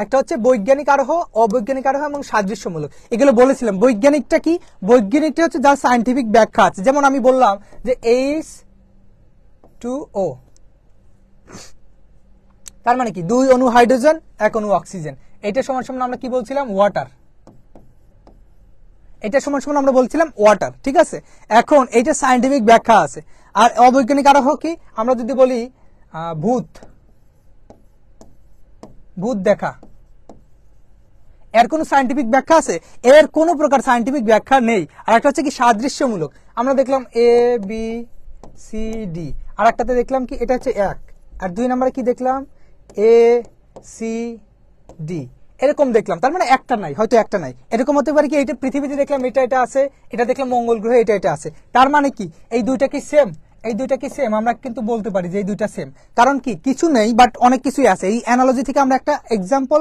একটা হচ্ছে বৈজ্ঞানিক আরোহ, অবৈজ্ঞানিক আরোহ এবং সাদৃশ্যমূলক। এগুলো বলেছিলাম। বৈজ্ঞানিকটা কি? বৈজ্ঞানিকটা হচ্ছে যার সায়েন্টিফিক ব্যাখ্যা আছে। যেমন আমি বললাম যে H2O, তার মানে কি 2 অণু হাইড্রোজেন 1 অণু অক্সিজেন। এটা সমান সমান আমরা কি বলছিলাম? ওয়াটার। এটা সমান সমান আমরা বলছিলাম ওয়াটার, ঠিক আছে। এখন এইটা সায়েন্টিফিক ব্যাখ্যা আছে। আর অবৈজ্ঞানিক আরোহ কি? আমরা যদি বলি ভূত, ভূত দেখা, এর কোনো সায়েন্টিফিক ব্যাখ্যা আছে? এর কোনো প্রকার সায়েন্টিফিক ব্যাখ্যা নেই। আর একটা হচ্ছে কি সাদৃশ্যমূলক। আমরা দেখলাম ABCD, আর একটাতে দেখলাম কি এটা হচ্ছে 1, আর 2 নম্বরে কি দেখলাম ACD, এরকম দেখলাম। তার মানে একটা নাই, হয়তো একটা নাই। এরকম হতে পারে কি এটা পৃথিবীতে দেখলাম এটা আছে, এটা দেখলাম মঙ্গল গ্রহে এটা আছে। তার মানে কি এই দুইটা কি সেম? এই দুইটা কি সেম? আমরা কিন্তু বলতে পারি যে এই দুইটা সেম। কারণ কি কিছু নেই বাট অনেক কিছুই আছে। এই অ্যানালজি থেকে আমরা একটা এক্সাম্পল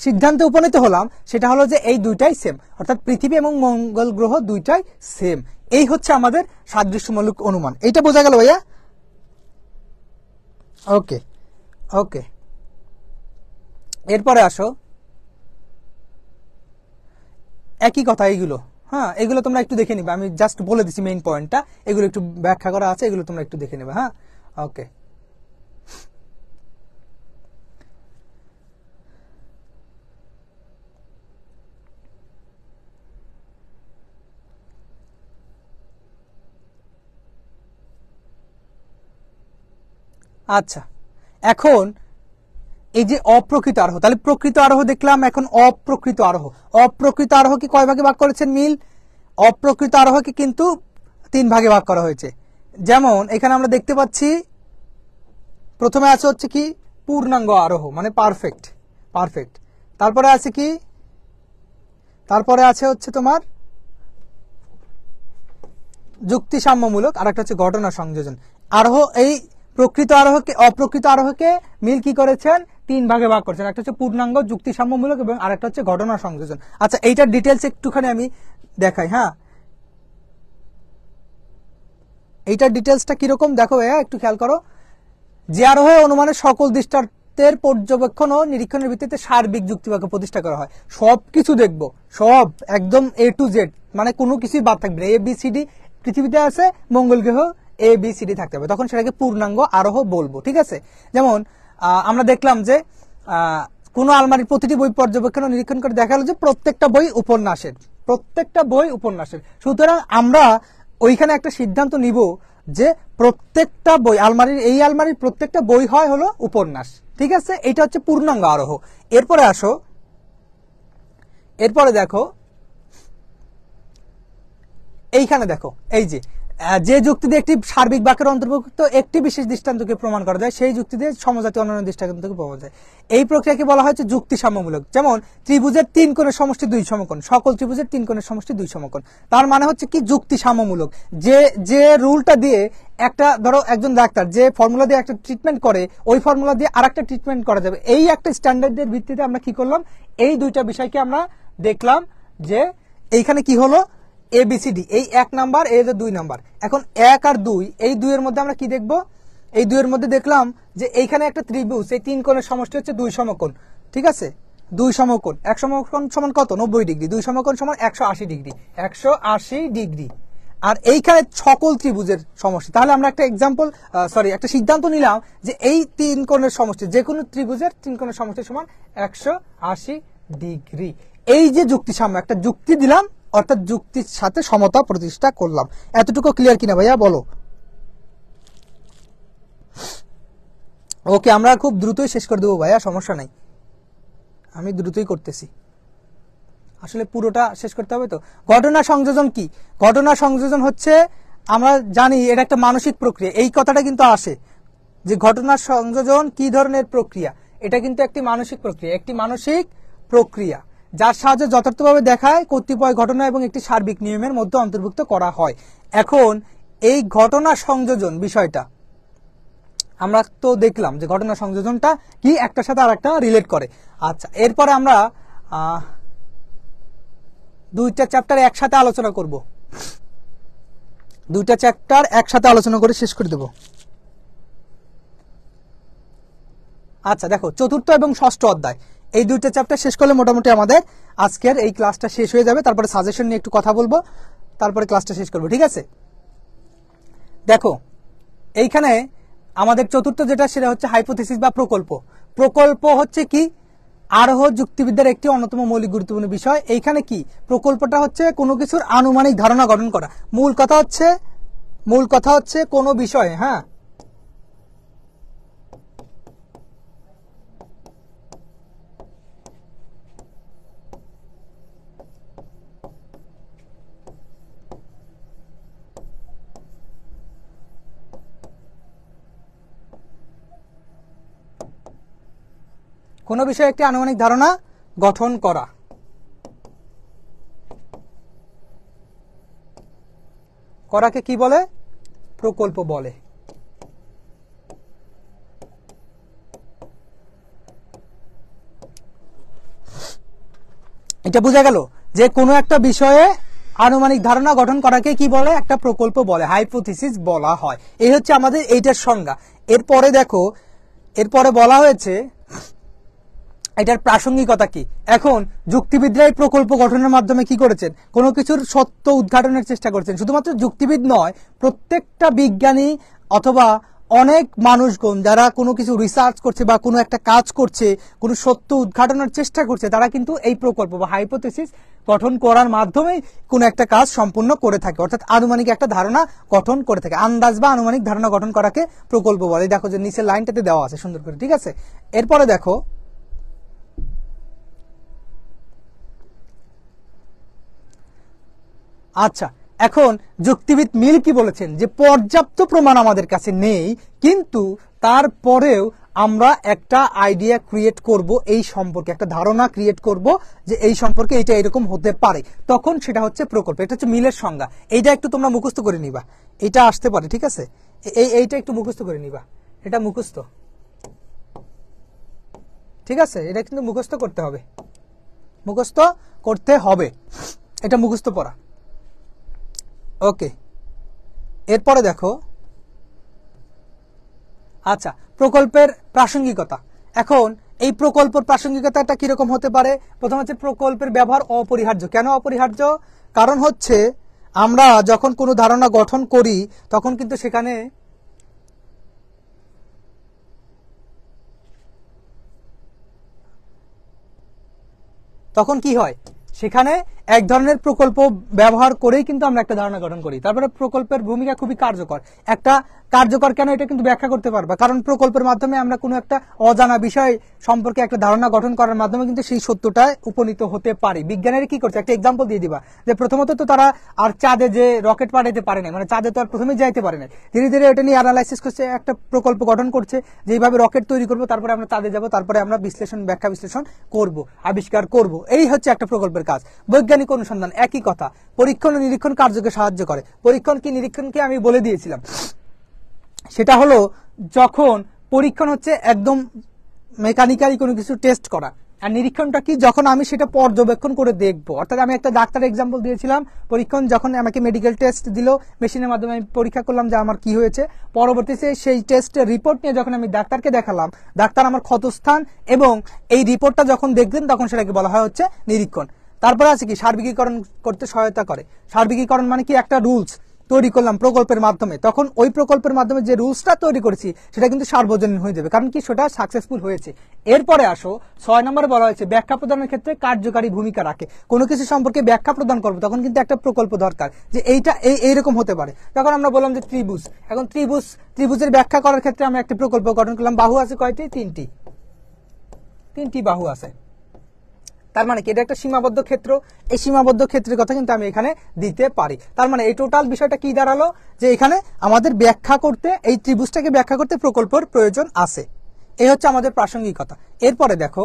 সিদ্ধান্তে উপনীত হলাম, সেটা হলো যে এই দুইটাই সেম, অর্থাৎ পৃথিবী এবং মঙ্গল গ্রহ দুইটাই সেম। এই হচ্ছে আমাদের সাদৃশ্যমূলক অনুমান। এইটা বোঝা গেল ভাইয়া? ওকে ওকে, এরপরে আসো একই কথা এইগুলো। হ্যাঁ, এগুলো তোমরা একটু দেখে নিবে। আমি জাস্ট বলে দিচ্ছি মেইন পয়েন্টটা, এগুলো একটু ব্যাখ্যা করা আছে, এগুলো তোমরা একটু দেখে নেবে। হ্যাঁ, ওকে। আচ্ছা, এখন এই যে অপ্রকৃত আরোহ, তাহলে প্রকৃত আরোহ দেখলাম, এখন অপ্রকৃত আরোহ। অপ্রকৃত আরোহকে কয় ভাগে ভাগ করেছেন মিল? অপ্রকৃত আরোহকে কিন্তু 3 ভাগে ভাগ করা হয়েছে। যেমন এখানে আমরা দেখতে পাচ্ছি প্রথমে আছে হচ্ছে কি পূর্ণাঙ্গ আরোহ, মানে পারফেক্ট পারফেক্ট। তারপরে আছে কি? তারপরে আছে হচ্ছে তোমার যুক্তি সাম্যমূলক, আর একটা হচ্ছে ঘটনা সংযোজন আরোহ। এই প্রকৃত আরোহকে অপ্রকৃত আরোহকে মিল কি করেছেন? 3 ভাগে ভাগ করেছেন। একটা হচ্ছে পূর্ণাঙ্গ, যুক্তি সাম্যমূলক এবং আরেকটা হচ্ছে ঘটনা সংযোজন। আচ্ছা, এইটার ডিটেলস একটুখানি আমি দেখাই। হ্যাঁ, এইটার ডিটেলসটা কিরকম দেখো ভাইয়া, একটু খেয়াল করো। যে আরোহে অনুমানের সকল দৃষ্টান্তের পর্যবেক্ষণ ও নিরীক্ষণের ভিত্তিতে সার্বিক যুক্তিবাক্য প্রতিষ্ঠা করা হয়। সবকিছু দেখবো, সব একদম A to Z, মানে কোনো কিছুই বাদ থাকবে না। ABCD পৃথিবীতে আছে, মঙ্গল গ্রহ ABCD থাকতে হবে, তখন সেটাকে পূর্ণাঙ্গ আরোহ বলবো, ঠিক আছে। যেমন আমরা দেখলাম যে কোন আলমারির প্রতিটি বই পর্যবেক্ষণ ও নিরীক্ষণ করে দেখা গেল যে প্রত্যেকটা বই উপন্যাসের, প্রত্যেকটা বই উপন্যাসের। সুতরাং আমরা ওইখানে একটা সিদ্ধান্ত নিব যে প্রত্যেকটা বই এই আলমারির প্রত্যেকটা বই হয় হলো উপন্যাস, ঠিক আছে। এটা হচ্ছে পূর্ণাঙ্গ আরোহ। এরপরে আসো, এরপরে দেখো এইখানে দেখো, এই যে যুক্তি দিয়ে একটি সার্বিক বাক্যের অন্তর্ভুক্ত একটি বিশেষ দৃষ্টান্তকে প্রমাণ করা যায়, সেই যুক্তি দিয়ে সমজাতীয় অন্যান্য দৃষ্টান্তকে পাওয়া যায়। এই প্রক্রিয়াকে বলা হচ্ছে যুক্তি সাম্যমূলক। যেমন ত্রিভুজের 3 কোণের সমষ্টি 2 সমকোণ, সকল ত্রিভুজের 3 কোণের সমষ্টি 2 সমকোণ। তার মানে হচ্ছে কি যুক্তি সাম্যমূলক। যে রুলটা দিয়ে একটা, ধরো একজন ডাক্তার যে ফর্মুলা দিয়ে একটা ট্রিটমেন্ট করে, ওই ফর্মুলা দিয়ে আরেকটা ট্রিটমেন্ট করা যাবে। এই একটা স্ট্যান্ডার্ডের ভিত্তিতে আমরা কি করলাম, এই দুইটা বিষয়কে আমরা দেখলাম যে এইখানে কি হলো ABCD, এই 1 নাম্বার, এই যে 2 নাম্বার। এখন 1 আর 2, এই 2 এর মধ্যে আমরা কি দেখব? এই 2 এর মধ্যে দেখলাম যে এইখানে একটা ত্রিভুজ, এই 3 কোণের সমষ্টি হচ্ছে 2 সমকোণ, ঠিক আছে। 2 সমকোণ, 1 সমকোণ সমান কত? 90 ডিগ্রি। 2 সমকোণ সমান 180 ডিগ্রি, 180 ডিগ্রি। আর এইখানে সকল ত্রিভুজের সমষ্টি। তাহলে আমরা একটা একটা সিদ্ধান্ত নিলাম যে এই 3 কোণের সমষ্টি, যে কোনো ত্রিভুজের 3 কোণের সমষ্টি সমান 180 ডিগ্রি। এই যে যুক্তি সাম্য, একটা যুক্তি দিলাম, অর্থাৎ যুক্তির সাথে সমতা প্রতিষ্ঠা করলাম। এতটুকু ক্লিয়ার কিনা ভাইয়া, বলো? ওকে, আমরা খুব দ্রুতই শেষ করে দেবো ভাইয়া, সমস্যা নাই, আমি দ্রুতই করতেছি। আসলে পুরোটা শেষ করতে হবে তো। ঘটনা সংযোজন কি? ঘটনা সংযোজন হচ্ছে, আমরা জানি এটা একটা মানসিক প্রক্রিয়া। এই কথাটা কিন্তু আসে যে ঘটনা সংযোজন কি ধরনের প্রক্রিয়া। এটা কিন্তু একটি মানসিক প্রক্রিয়া, একটি মানসিক প্রক্রিয়া যার সাহায্যে যথার্থভাবে দেখায় কতিপয় ঘটনা এবং একটি সার্বিক নিয়মের মধ্যে অন্তর্ভুক্ত করা হয়। এখন এই ঘটনা সংযোজন বিষয়টা আমরা তো দেখলাম যে ঘটনা সংযোজনটা কি একটার সাথে আর একটা রিলেট করে। আচ্ছা, এরপরে আমরা দুইটা চ্যাপ্টার একসাথে আলোচনা করব, দুইটা চ্যাপ্টার একসাথে আলোচনা করে শেষ করে দেব। আচ্ছা দেখো, চতুর্থ এবং ষষ্ঠ অধ্যায় এই দুইটা চ্যাপ্টার শেষ করলে মোটামুটি আমাদের আজকের এই ক্লাসটা শেষ হয়ে যাবে। তারপরে সাজেশন নিয়ে একটু কথা বলবো, তারপরে ক্লাসটা শেষ করবো, ঠিক আছে? দেখো এইখানে আমাদের চতুর্থ যেটা সেটা হচ্ছে হাইপোথিসিস বা প্রকল্প। প্রকল্প হচ্ছে কি আরোহ যুক্তিবিদ্যার একটি অন্যতম মৌলিক গুরুত্বপূর্ণ বিষয়। এইখানে কি প্রকল্পটা হচ্ছে কোনো কিছুর আনুমানিক ধারণা গঠন করা। মূল কথা হচ্ছে কোনো বিষয়ে, হ্যাঁ, কোনো বিষয়ে একটি আনুমানিক ধারণা গঠন করা। করাকে কি বলে? প্রকল্প বলে। এটা বোঝা গেল যে কোনো একটা বিষয়ে আনুমানিক ধারণা গঠন করাকে কি বলে? একটা প্রকল্প বলে, হাইপোথিসিস বলা হয়। এই হচ্ছে আমাদের এইটার সংজ্ঞা। এরপরে দেখো, এরপরে বলা হয়েছে এটার প্রাসঙ্গিকতা কি। এখন যুক্তিবিদরাই প্রকল্প গঠনের মাধ্যমে কি করেছেন? কোনো কিছুর সত্য উদ্ঘাটনের চেষ্টা করেছেন। শুধুমাত্র যুক্তিবিদ নয়, প্রত্যেকটা বিজ্ঞানী অথবা অনেক মানুষগণ যারা কোনো কিছু রিসার্চ করছে বা কোনো একটা কাজ করছে, কোনো সত্য উদ্ঘাটনের চেষ্টা করছে, তারা কিন্তু এই প্রকল্প বা হাইপোথিসিস গঠন করার মাধ্যমেই কোনো একটা কাজ সম্পূর্ণ করে থাকে, অর্থাৎ আনুমানিক একটা ধারণা গঠন করে থাকে। আন্দাজ বা আনুমানিক ধারণা গঠন করাকে প্রকল্প বলে। দেখো যে নিচের লাইনটাতে দেওয়া আছে সুন্দর করে, ঠিক আছে? এরপরে দেখো, আচ্ছা এখন যুক্তিবিদ মিল কি বলেছেন? যে পর্যাপ্ত প্রমাণ আমাদের কাছে নেই, কিন্তু তারপরেও আমরা একটা আইডিয়া ক্রিয়েট করব এই সম্পর্কে, একটা ধারণা ক্রিয়েট করব যে এই সম্পর্কে এটা এরকম হতে পারে, তখন সেটা হচ্ছে প্রকল্প। এটা হচ্ছে মিলের সংজ্ঞা। এইটা একটু তোমরা মুখস্থ করে নিবা, এটা আসতে পারে, ঠিক আছে? এইটা একটু মুখস্থ করে নিবা, এটা মুখস্থ, ঠিক আছে? এটা কিন্তু মুখস্থ করতে হবে, মুখস্থ করতে হবে, এটা মুখস্থ পড়া। ওকে, এরপরে দেখো, আচ্ছা প্রকল্পের প্রাসঙ্গিকতা। এখন এই প্রকল্পের প্রাসঙ্গিকতাটা কিরকম হতে পারে? প্রথম হচ্ছে প্রকল্পের ব্যবহার অপরিহার্য। কেন অপরিহার্য? কারণ হচ্ছে আমরা যখন কোনো ধারণা গঠন করি তখন কিন্তু সেখানে তখন কি হয়, সেখানে এক ধরনের প্রকল্প ব্যবহার করেই কিন্তু আমরা একটা ধারণা গঠন করি। তারপরে প্রকল্পের ভূমিকা খুবই কার্যকর। একটা কার্যকর কেন এটা কিন্তু ব্যাখ্যা করতে পারবা, কারণ প্রকল্পের মাধ্যমে আমরা কোনো একটা অজানা বিষয় সম্পর্কে একটা ধারণা গঠন করার মাধ্যমে কিন্তু সেই সত্যটায় উপনীত হতে পারি। বিজ্ঞানীরা কি করছে, একটা এক্সাম্পল দিয়ে দিবা, যে প্রথমত তো তারা আর চাঁদে যে রকেট পাঠাইতে পারে না, মানে চাঁদে তো আর প্রথমে যাইতে পারে না, ধীরে ধীরে এটা নিয়ে অ্যানালাইসিস করছে, একটা প্রকল্প গঠন করছে যে এইভাবে রকেট তৈরি করবো, তারপরে আমরা চাঁদে যাব, তারপরে আমরা ব্যাখ্যা বিশ্লেষণ করব, আবিষ্কার করব। এই হচ্ছে একটা প্রকল্পের কাজ। বৈজ্ঞানিক অনুসন্ধান একই কথা, পরীক্ষণ ও নিরীক্ষণ কার্যকে সাহায্য করে। পরীক্ষণ কি নিরীক্ষণ কি আমি বলে দিয়েছিলাম, সেটা হলো যখন পরীক্ষণ হচ্ছে একদম মেকানিক্যালি কোনো কিছু টেস্ট করা, আর নিরীক্ষণটা কি, যখন আমি সেটা পর্যবেক্ষণ করে দেখবো। অর্থাৎ আমি একটা ডাক্তার এক্সাম্পল দিয়েছিলাম, পরীক্ষণ যখন আমাকে মেডিকেল টেস্ট দিল, মেশিনের মাধ্যমে আমি পরীক্ষা করলাম যে আমার কি হয়েছে, পরবর্তীতে সেই টেস্টের রিপোর্ট নিয়ে যখন আমি ডাক্তারকে দেখালাম, ডাক্তার আমার ক্ষতস্থান এবং এই রিপোর্টটা যখন দেখলেন, তখন সেটাকে বলা হয় হচ্ছে নিরীক্ষণ। তারপরে আছে কি, সার্বিকীকরণ করতে সহায়তা করে। সার্বিকীকরণ মানে কি, একটা রুলস তৈরি করলাম প্রকল্পের মাধ্যমে, তখন ওই প্রকল্পের মাধ্যমে যে রুলসটা তৈরি করেছি সেটা কিন্তু সার্বজনীন হয়ে যাবে, কারণ কি সেটা সাকসেসফুল হয়েছে। এরপরে আসো 6 নম্বরে বলা হয়েছে ব্যাখ্যা প্রদানের ক্ষেত্রে কার্যকারী ভূমিকা রাখে। কোনো কিছু সম্পর্কে ব্যাখ্যা প্রদান করবো, তখন কিন্তু একটা প্রকল্প দরকার, যে এইটা এইরকম হতে পারে। তখন আমরা বললাম যে ত্রিভুজ, এখন ত্রিভুজের ব্যাখ্যা করার ক্ষেত্রে আমরা একটা প্রকল্প গঠন করলাম। বাহু আছে কয়টি? তিনটি বাহু আছে। তার মানে কি, এটা একটা সীমাবদ্ধ ক্ষেত্র, এই সীমাবদ্ধ ক্ষেত্রের কথা কিন্তু আমি এখানে দিতে পারি। তার মানে এই টোটাল বিষয়টা কি দাঁড়ালো, যে এখানে আমাদের ব্যাখ্যা করতে, এই ত্রিভুজটাকে ব্যাখ্যা করতে প্রকল্পের প্রয়োজন আছে। এই হচ্ছে আমাদের প্রাসঙ্গিকতা। এরপরে দেখো,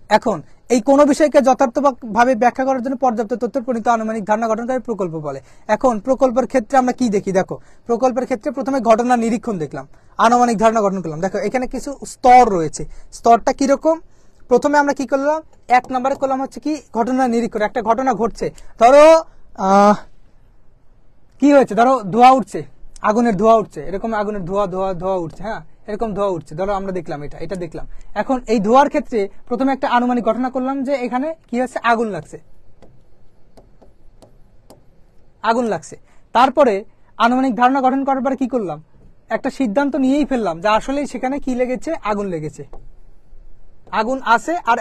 এখন এই কোন বিষয়কে যথার্থভাবে ব্যাখ্যা করার জন্য পর্যাপ্ত তথ্য প্রণীত আনুমানিক ধারণা গঠনকারী প্রকল্প বলে। এখন প্রকল্পের ক্ষেত্রে আমরা কি দেখি, দেখো প্রকল্পের ক্ষেত্রে প্রথমে ঘটনা নিরীক্ষণ দেখলাম, আনুমানিক ধারণা গঠন করলাম। দেখো এখানে কিছু স্তর রয়েছে, স্তরটা কিরকম? প্রথমে আমরা কি করলাম, 1 নম্বরে করলাম হচ্ছে কি ঘটনা নিরীক্ষণ। একটা ঘটনা ঘটছে, ধরো কি হয়েছে, ধরো ধোঁয়া উঠছে, আগুনের ধোঁয়া উঠছে, এরকম আগুনের ধোঁয়া উঠছে, হ্যাঁ এরকম ধোঁয়া উঠছে, ধরো আমরা দেখলাম এটা দেখলাম। এখন এই ধোঁয়ার ক্ষেত্রে প্রথমে একটা আনুমানিক ঘটনা করলাম যে এখানে কি হচ্ছে, আগুন লাগছে। তারপরে আনুমানিক ধারণা গঠন করার পরে কি করলাম, একটা সিদ্ধান্ত নিয়েই ফেললাম যে আসলে সেখানে কি লেগেছে, আগুন লেগেছে, আগুন আছে আর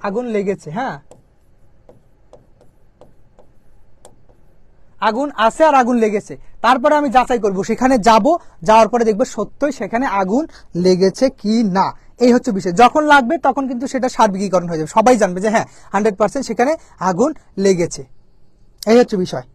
আগুন লেগেছে, হ্যাঁ আগুন আছে আর আগুন লেগেছে। তারপরে আমি যাচাই করব, সেখানে যাওয়ার পরে দেখবো সত্যই সেখানে আগুন লেগেছে কি না। এই হচ্ছে বিষয়। যখন লাগবে তখন কিন্তু সেটা সার্বিকীকরণ হয়ে যাবে, সবাই জানবে যে হ্যাঁ 100% সেখানে আগুন লেগেছে। এই হচ্ছে বিষয়।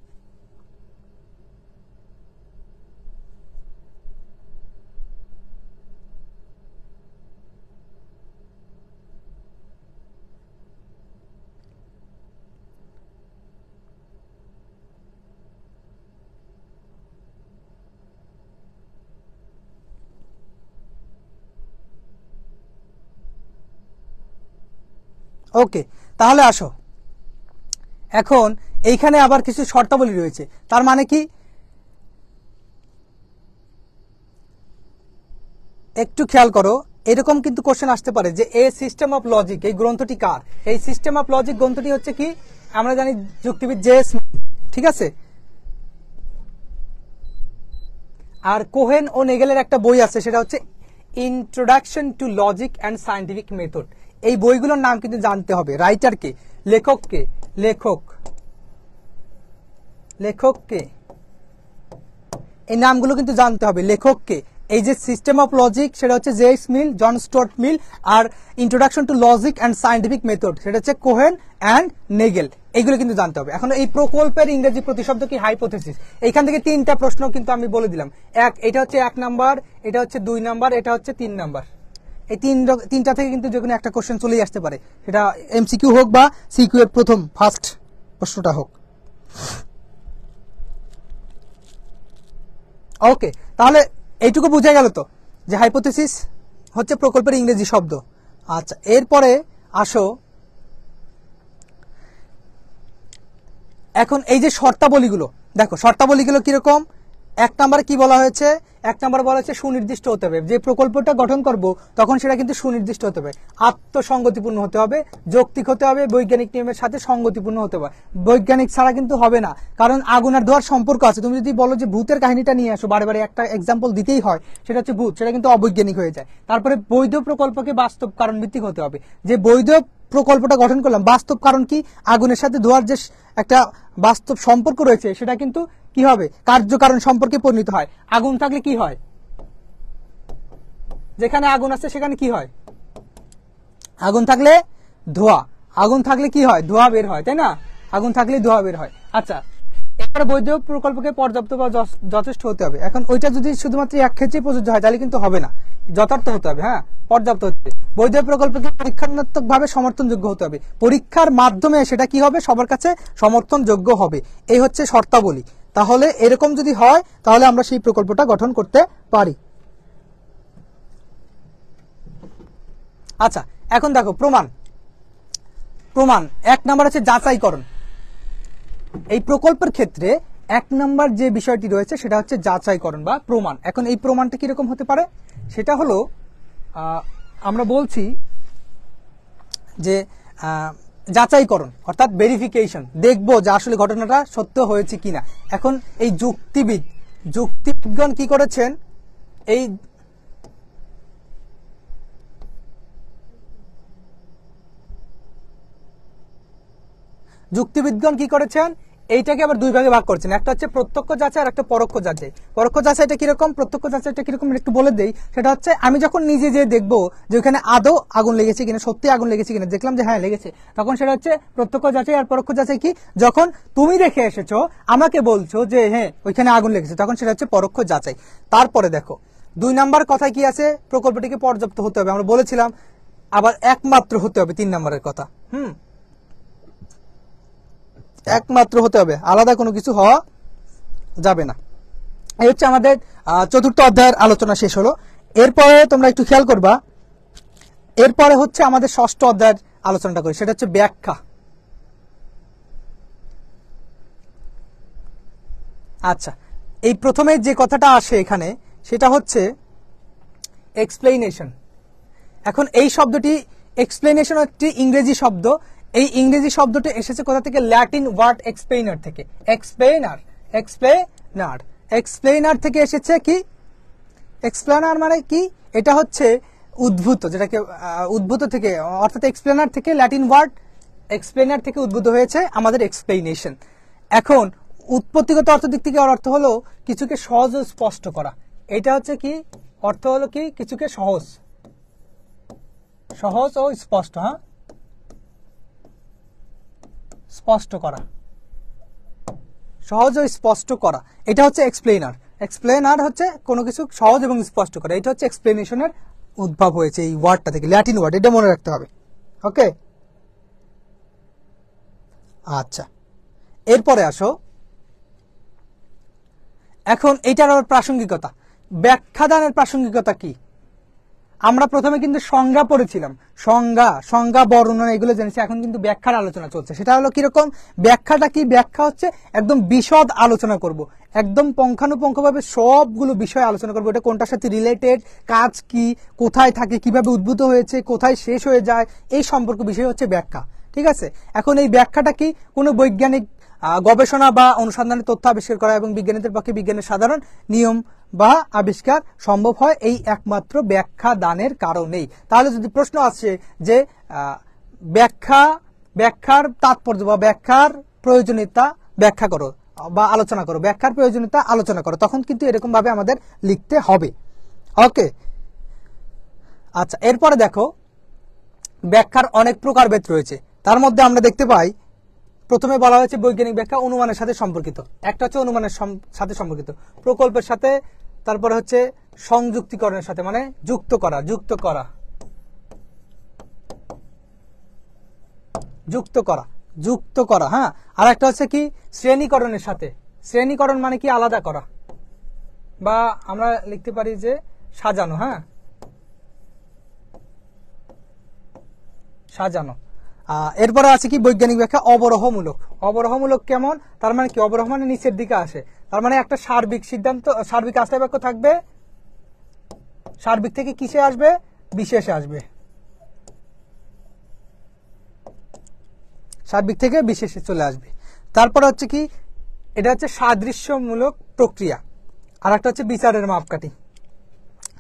ওকে, তাহলে আসো এখন এইখানে আবার কিছু শর্তাবলী রয়েছে। তার মানে কি, একটু খেয়াল করো, এরকম কিন্তু কোশ্চেন আসতে পারে যে এ সিস্টেম অফ লজিক, এই গ্রন্থটি কার? এই সিস্টেম অফ লজিক গ্রন্থটি হচ্ছে কি, আমরা জানি যুক্তিবিদ জে.এস. ঠিক আছে। আর কোহেন ও নেগেলের একটা বই আছে, সেটা হচ্ছে introduction to logic and scientific method. এই বইগুলোর নাম কিন্তু জানতে হবে, রাইটারকে, লেখককে, লেখককে এই নামগুলো কিন্তু জানতে হবে, লেখককে। এই যে সিস্টেম অফ লজিক সেটা হচ্ছে J S. Mill, John Stuart Mill, আর introduction to logic and scientific method সেটা হচ্ছে কোহেন অ্যান্ড নেগেল। এইগুলো কিন্তু জানতে হবে। এখন এই প্রকল্পের ইংরেজি প্রতিশব্দ কি, হাইপোথেসিস। এইখান থেকে 3টা প্রশ্ন কিন্তু আমি বলে দিলাম। এটা হচ্ছে 1 নাম্বার, এটা হচ্ছে 2 নাম্বার, এটা হচ্ছে 3 নাম্বার। এই তিনটা থেকে কিন্তু যে কোনো একটা কোশ্চেন চলেই আসতে পারে, সেটা এমসিকিউ হোক বা সিকিউ এর ফার্স্ট প্রশ্নটা হোক। ওকে, তাহলে এইটুকু বোঝা গেল তো যে হাইপোথেসিস হচ্ছে প্রকল্পের ইংরেজি শব্দ। আচ্ছা, এরপরে আসো এখন এই যে শর্তাবলীগুলো, দেখো শর্তাবলীগুলো কিরকম। 1 নম্বরে কি বলা হয়েছে, 1 নম্বরে বলা হচ্ছে সুনির্দিষ্ট হতে হবে। যে প্রকল্পটা গঠন করব তখন সেটা কিন্তু সুনির্দিষ্ট হতে হবে, আত্মসঙ্গতিপূর্ণ হতে হবে, যৌক্তিক হতে হবে, বৈজ্ঞানিক নিয়মের সাথে সঙ্গতিপূর্ণ হতে হবে। বৈজ্ঞানিক ছাড়া কিন্তু হবে না, কারণ আগুন আর ধোঁয়ার সম্পর্ক আছে। তুমি যদি বলো যে ভূতের কাহিনীটা নিয়ে আসো, বারে বারে একটা এক্সাম্পল দিতেই হয়, সেটা হচ্ছে ভূত, সেটা কিন্তু অবৈজ্ঞানিক হয়ে যায়। তারপরে বৈধ প্রকল্পকে বাস্তব কারণ ভিত্তিক হতে হবে। যে বৈধ প্রকল্পটা গঠন করলাম, বাস্তব কারণ কি, আগুনের সাথে ধোঁয়ার যে একটা বাস্তব সম্পর্ক রয়েছে সেটা কিন্তু কি হবে, কার্যকারণ সম্পর্কে পরিণত হয়। আগুন থাকলে কি হয়, যেখানে আগুন আছে সেখানে কি হয়, আগুন থাকলে ধোঁয়া, আগুন থাকলে কি হয়, ধোঁয়া বের হয়, তাই না? আগুন থাকলে ধোঁয়া বের হয়। আচ্ছা, এবারে বৈধ প্রকল্পকে পর্যাপ্ত বা যথেষ্ট হতে হবে। এখন ওইটা যদি শুধুমাত্র এক ক্ষেত্রে প্রযোজ্য হয় তাহলে কিন্তু হবে না, যথার্থ হতে হবে, হ্যাঁ পর্যাপ্ত হতে। বৈধ প্রকল্পকে পরীক্ষাত্মক ভাবে সমর্থনযোগ্য হতে হবে, পরীক্ষার মাধ্যমে সেটা কি হবে, সবার কাছে সমর্থনযোগ্য হবে। এই হচ্ছে শর্তাবলী। তাহলে এরকম যদি হয় তাহলে আমরা সেই প্রকল্পটা গঠন করতে পারি। আচ্ছা, এখন দেখো প্রমাণ। 1 নাম্বার হচ্ছে যাচাইকরণ। এই প্রকল্পের ক্ষেত্রে 1 নাম্বার যে বিষয়টি রয়েছে সেটা হচ্ছে যাচাইকরণ বা প্রমাণ। এখন এই প্রমাণটা কিরকম হতে পারে, সেটা হলো আমরা বলছি যে যাচাইকরণ অর্থাৎ ভেরিফিকেশন, দেখবো যে আসলে ঘটনাটা সত্য হয়েছে কিনা। এখন এই যুক্তিবিদগণ কি করেছেন, এই যুক্তিবিদগণ কি করেছেন, এইটাকে আবার 2 ভাগে ভাগ করেছেন। একটা হচ্ছে প্রত্যক্ষ যাচাই আর একটা পরোক্ষ যাচাই। পরোক্ষ যাচাইটা কিরকম, প্রত্যক্ষ যাচাইটা কিরকম একটু বলে দেই। সেটা হচ্ছে আমি যখন নিজে যে দেখবো যে ওখানে আদৌ আগুন লেগেছে কিনা, সত্যি আগুন লেগেছে কিনা, দেখলাম যে হ্যাঁ লেগেছে, তখন সেটা হচ্ছে প্রত্যক্ষ যাচাই। আর পরোক্ষ যাচাই কি, যখন তুমি দেখে এসেছো আমাকে বলছো যে হ্যাঁ ওইখানে আগুন লেগেছে, তখন সেটা হচ্ছে পরোক্ষ যাচাই। তারপরে দেখো 2 নাম্বার কথায় কি আছে, প্রকল্পটিকে পর্যাপ্ত হতে হবে। আমরা বলেছিলাম আবার একমাত্র হতে হবে 3 নম্বরের কথা। একমাত্র হতে হবে, আলাদা কোনো কিছু হওয়া যাবে না। এই হচ্ছে আমাদের 4র্থ অধ্যায়ের আলোচনা শেষ হলো। এরপরে তোমরা একটু খেয়াল করবা, এরপরে হচ্ছে আমাদের 6ষ্ঠ অধ্যায়ের আলোচনাটা করি, সেটা হচ্ছে ব্যাখ্যা। আচ্ছা, এই প্রথমে যে কথাটা আসে এখানে সেটা হচ্ছে এক্সপ্লেনেশন। এখন এই শব্দটি এক্সপ্লেনেশন একটি ইংরেজি শব্দ। এই ইংরেজি শব্দটি এসেছে কোথা থেকে? ল্যাটিন ওয়ার্ড এক্সপ্লেইনার থেকে। এক্সপ্লেইনার থেকে এসেছে। কি এক্সপ্লেনার মানে কি? এটা হচ্ছে উদ্ভূত, যেটাকে উদ্ভূত থেকে, অর্থাৎ এক্সপ্লেনার থেকে, ল্যাটিন ওয়ার্ড এক্সপ্লেনার থেকে উদ্ভূত হয়েছে আমাদের এক্সপ্লেনেশন। এখন উৎপত্তিগত অর্থ দিক থেকে অর্থ হলো কিছুকে সহজ ও স্পষ্ট করা। এটা হচ্ছে কি অর্থ হলো কি? কিছুকে সহজ ও স্পষ্ট, স্পষ্ট করা, সহজ ও স্পষ্ট করা, এটা হচ্ছে এক্সপ্লেনার। এক্সপ্লেনার হচ্ছে কোনো কিছু সহজ এবং স্পষ্ট করা। এটা হচ্ছে এক্সপ্লেনেশনের উদ্ভব হয়েছে এই ওয়ার্ডটা থেকে, ল্যাটিন ওয়ার্ড, এটা মনে রাখতে হবে। ওকে, আচ্ছা, এরপরে আসো, এখন এইটার আবার প্রাসঙ্গিকতা, ব্যাখ্যাদানের প্রাসঙ্গিকতা কি? আমরা প্রথমে কিন্তু সংজ্ঞা পড়েছিলাম, সংজ্ঞা বর্ণনা এগুলো জেনেছি। এখন কিন্তু ব্যাখ্যার আলোচনা চলছে। সেটা হলো কিরকম? ব্যাখ্যাটা কি? ব্যাখ্যা হচ্ছে একদম বিশদ আলোচনা করব, একদম পুঙ্খানুপুঙ্খভাবে সবগুলো বিষয় আলোচনা করব। এটা কোনটার সাথে রিলেটেড, কাজ কি, কোথায় থাকে, কিভাবে উদ্ভূত হয়েছে, কোথায় শেষ হয়ে যায়, এই সম্পর্ক বিষয় হচ্ছে ব্যাখ্যা। ঠিক আছে? এখন এই ব্যাখ্যাটা কি? কোনো বৈজ্ঞানিক গবেষণা বা অনুসন্ধানের তথ্য আবিষ্কার করা এবং বিজ্ঞানীদের পক্ষে বিজ্ঞানের সাধারণ নিয়ম বা আবিষ্কার সম্ভব হয় এই একমাত্র ব্যাখ্যা দানের কারণেই। তাহলে যদি প্রশ্ন আসে যে ব্যাখ্যার তাৎপর্য বা ব্যাখ্যার প্রয়োজনীয়তা ব্যাখ্যা করো বা আলোচনা করো, ব্যাখ্যার প্রয়োজনীয়তা আলোচনা করো, তখন কিন্তু এরকম ভাবে আমাদের লিখতে হবে। ওকে, আচ্ছা, এরপরে দেখো ব্যাখ্যার অনেক প্রকারভেদ রয়েছে। তার মধ্যে আমরা দেখতে পাই প্রথমে বলা হয়েছে বৈজ্ঞানিক ব্যাখ্যা অনুমানের সাথে সম্পর্কিত। একটা হচ্ছে অনুমানের সাথে সম্পর্কিত, প্রকল্পের সাথে, তারপরে হচ্ছে সংযুক্তিকরণের সাথে, মানে যুক্ত করা। হ্যাঁ, আর একটা হচ্ছে কি? শ্রেণীকরণের সাথে। শ্রেণীকরণ মানে কি? আলাদা করা, বা আমরা লিখতে পারি যে সাজানো। হ্যাঁ, সাজানো। এরপরে আছে কি? বৈজ্ঞানিক ব্যাখ্যা অবরোহমূলক। অবরোহমূলক কেমন? তার মানে কি? অবরোহ মানে নিচের দিকে আসে, তার মানে একটা সার্বিক সিদ্ধান্ত, সার্বিক আশ্রয় বাক্য থাকবে, সার্বিক থেকে কিসে আসবে? বিশেষে আসবে, সার্বিক থেকে বিশেষে চলে আসবে। তারপরে হচ্ছে কি? এটা হচ্ছে সাদৃশ্যমূলক প্রক্রিয়া। আর একটা হচ্ছে বিচারের মাপকাঠি।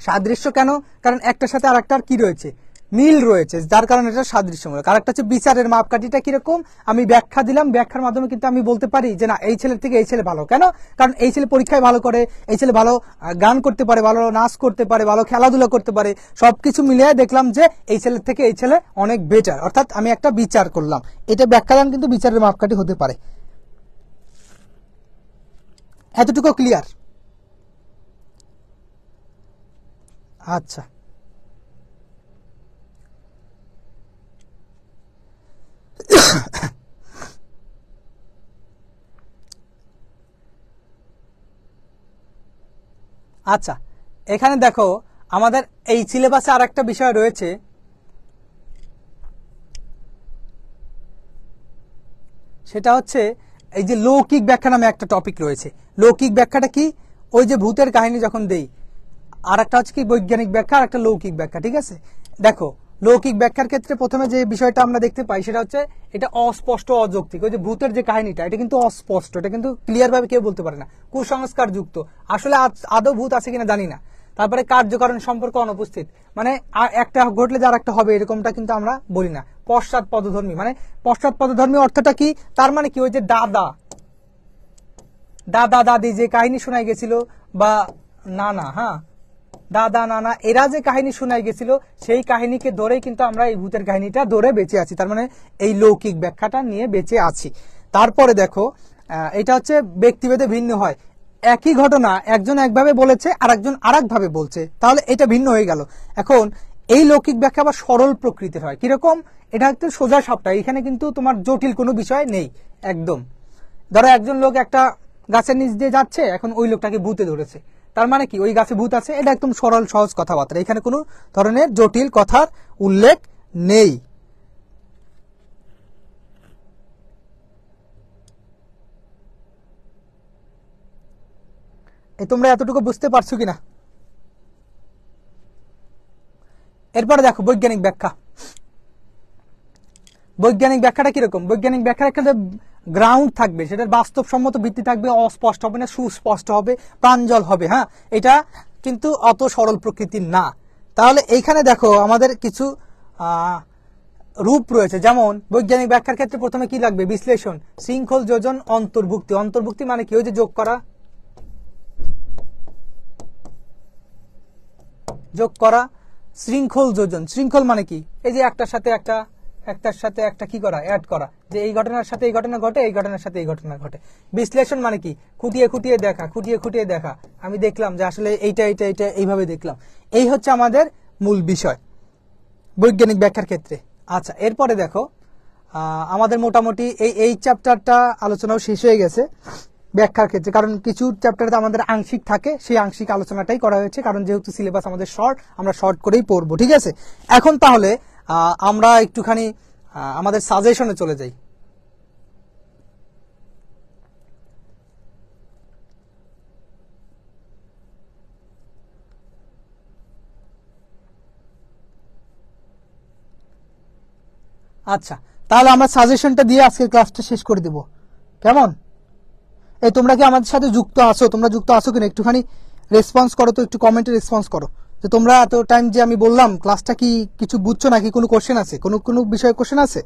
সাদৃশ্য কেন? কারণ একটার সাথে আর একটার কি রয়েছে? মিল রয়েছে, যার কারণে এটা সাদৃশ্যমূলক। আর একটা হচ্ছে বিচারের মাপকাঠিটা কিরকম? আমি ব্যাখ্যা দিলাম, ব্যাখ্যার মাধ্যমে কিন্তু আমি বলতে পারি যে না, এই ছেলের থেকে এই ছেলে ভালো। কেন? কারণ এই ছেলে পরীক্ষায় ভালো করে, এই ছেলে ভালো গান করতে পারে, ভালো নাচ করতে পারে, ভালো খেলাধুলা করতে পারে, সবকিছু মিলিয়ে দেখলাম যে এই ছেলের থেকে এই ছেলে অনেক বেটার, অর্থাৎ আমি একটা বিচার করলাম। এটা ব্যাখ্যাদান কিন্তু বিচারের মাপকাঠি হতে পারে। এতটুকু ক্লিয়ার? আচ্ছা, আচ্ছা, এখানে দেখো আমাদের এই সিলেবাসে আর একটা বিষয় রয়েছে, সেটা হচ্ছে এই যে লৌকিক ব্যাখ্যা নামে একটা টপিক রয়েছে। লৌকিক ব্যাখ্যাটা কি? ওই যে ভূতের কাহিনী যখন দেই, আর একটা হচ্ছে কি? বৈজ্ঞানিক ব্যাখ্যা, আর একটা লৌকিক ব্যাখ্যা। ঠিক আছে? দেখো, লৌকিক ব্যাখ্যার ক্ষেত্রে প্রথমে যে বিষয়টা আমরা দেখতে পাই সেটা হচ্ছে এটা অস্পষ্ট, অযৌক্তিক। ওই যে ভূতের যে কাহিনীটা, এটা কিন্তু অস্পষ্ট, এটা কিন্তু ক্লিয়ার ভাবে কেউ বলতে পারে না, কুসংস্কার যুক্ত, আসলে আদৌ ভূত আছে কিনা জানি না। তারপরে কার্যকারণ সম্পর্ক অনুপস্থিত, মানে একটা ঘটলে যে আর একটা হবে এরকমটা কিন্তু আমরা বলি না। পশ্চাৎপদধর্মী, মানে পশ্চাৎপদধর্মী অর্থটা কি? তার মানে কি? ওই যে দাদা দাদি যে কাহিনী শোনাই গেছিল, বা নানা, হ্যাঁ, দাদা নানা এরা যে কাহিনী শোনাই গেছিল, সেই কাহিনীকে ধরেই কিন্তু আমরা এই ভূতের কাহিনীটা ধরে বেঁচে আছি। তার মানে এই লৌকিক ব্যাখ্যাটা নিয়ে বেঁচে আছি। তারপরে দেখো, এটা হচ্ছে ব্যক্তিভেদে ভিন্ন হয়। একই ঘটনা একজন একভাবে বলেছে, আর একজন আর একভাবে বলছে, তাহলে এটা ভিন্ন হয়ে গেল। এখন এই লৌকিক ব্যাখ্যা আবার সরল প্রকৃতির হয়। কিরকম? এটা একটু সোজা সাপটা, এখানে কিন্তু তোমার জটিল কোনো বিষয় নেই একদম। ধরো একজন লোক একটা গাছের নিচ দিয়ে যাচ্ছে, এখন ওই লোকটাকে ভূতে ধরেছে, তার মানে কি ওই গাছে ভূত আছে, এটা একদম সরল সহজ কথাবার্তা, এখানে কোনো ধরনের জটিল কথার উল্লেখ নেই। তোমরা এতটুকু বুঝতে পারছো কিনা? এরপরে দেখো বৈজ্ঞানিক ব্যাখ্যা। বৈজ্ঞানিক ব্যাখ্যাটা কিরকম? বৈজ্ঞানিক ব্যাখ্যার একটা গ্রাউন্ড থাকবে, সেটার বাস্তবসম্মত ভিত্তি থাকবে, অস্পষ্ট হবে না, সুস্পষ্ট হবে, প্রাঞ্জল হবে। হ্যাঁ, এটা কিন্তু অত সরল প্রকৃতির না। তাহলে এইখানে দেখো আমাদের কিছু রূপ রয়েছে। যেমন বৈজ্ঞানিক ব্যাখ্যার ক্ষেত্রে প্রথমে কি লাগবে? বিশ্লেষণ, শৃঙ্খল, যোজন, অন্তর্ভুক্তি। অন্তর্ভুক্তি মানে কি? ওই যে যোগ করা, যোগ করা। শৃঙ্খল, যোজন, শৃঙ্খল মানে কি? এই যে একটার সাথে একটা, একটার সাথে একটা কি করা? অ্যাড করা, যে এই ঘটনার সাথে এই ঘটনা ঘটে, এই ঘটনার সাথে এই ঘটনা ঘটে। বিশ্লেষণ মানে কি? খুঁটিয়ে খুঁটিয়ে দেখা, খুঁটিয়ে খুঁটিয়ে দেখা, আমি দেখলাম যে আসলে এইটা এইটা এইটা এইভাবে দেখলাম। এই হচ্ছে আমাদের মূল বিষয় বৈজ্ঞানিক ব্যাখ্যার ক্ষেত্রে। আচ্ছা, এরপরে দেখো আমাদের মোটামুটি এই চ্যাপ্টারটা আলোচনাও শেষ হয়ে গেছে ব্যাখ্যার ক্ষেত্রে, কারণ কিছু চ্যাপ্টারে আমাদের আংশিক থাকে, সেই আংশিক আলোচনাটাই করা হয়েছে, কারণ যেহেতু সিলেবাস আমাদের শর্ট, আমরা শর্ট করেই পড়বো। ঠিক আছে, এখন তাহলে আমরা একটুখানি আমাদের সাজেশনে চলে যাই। আচ্ছা, তাহলে আমরা সাজেশনটা দিয়ে আজকের ক্লাসটা শেষ করে দেব, কেমন? এই তোমরা কি আমাদের সাথে যুক্ত আছো? তোমরা যুক্ত আছো কিনা একটুখানি রেসপন্স করো তো, একটু কমেন্টে রেসপন্স করো যে তোমরা এত টাইম যে আমি বললাম ক্লাসটা কি কিছু বুঝছো নাকি কোনো কোশ্চেন আছে, কোনো বিষয়ে কোশ্চেন আছে?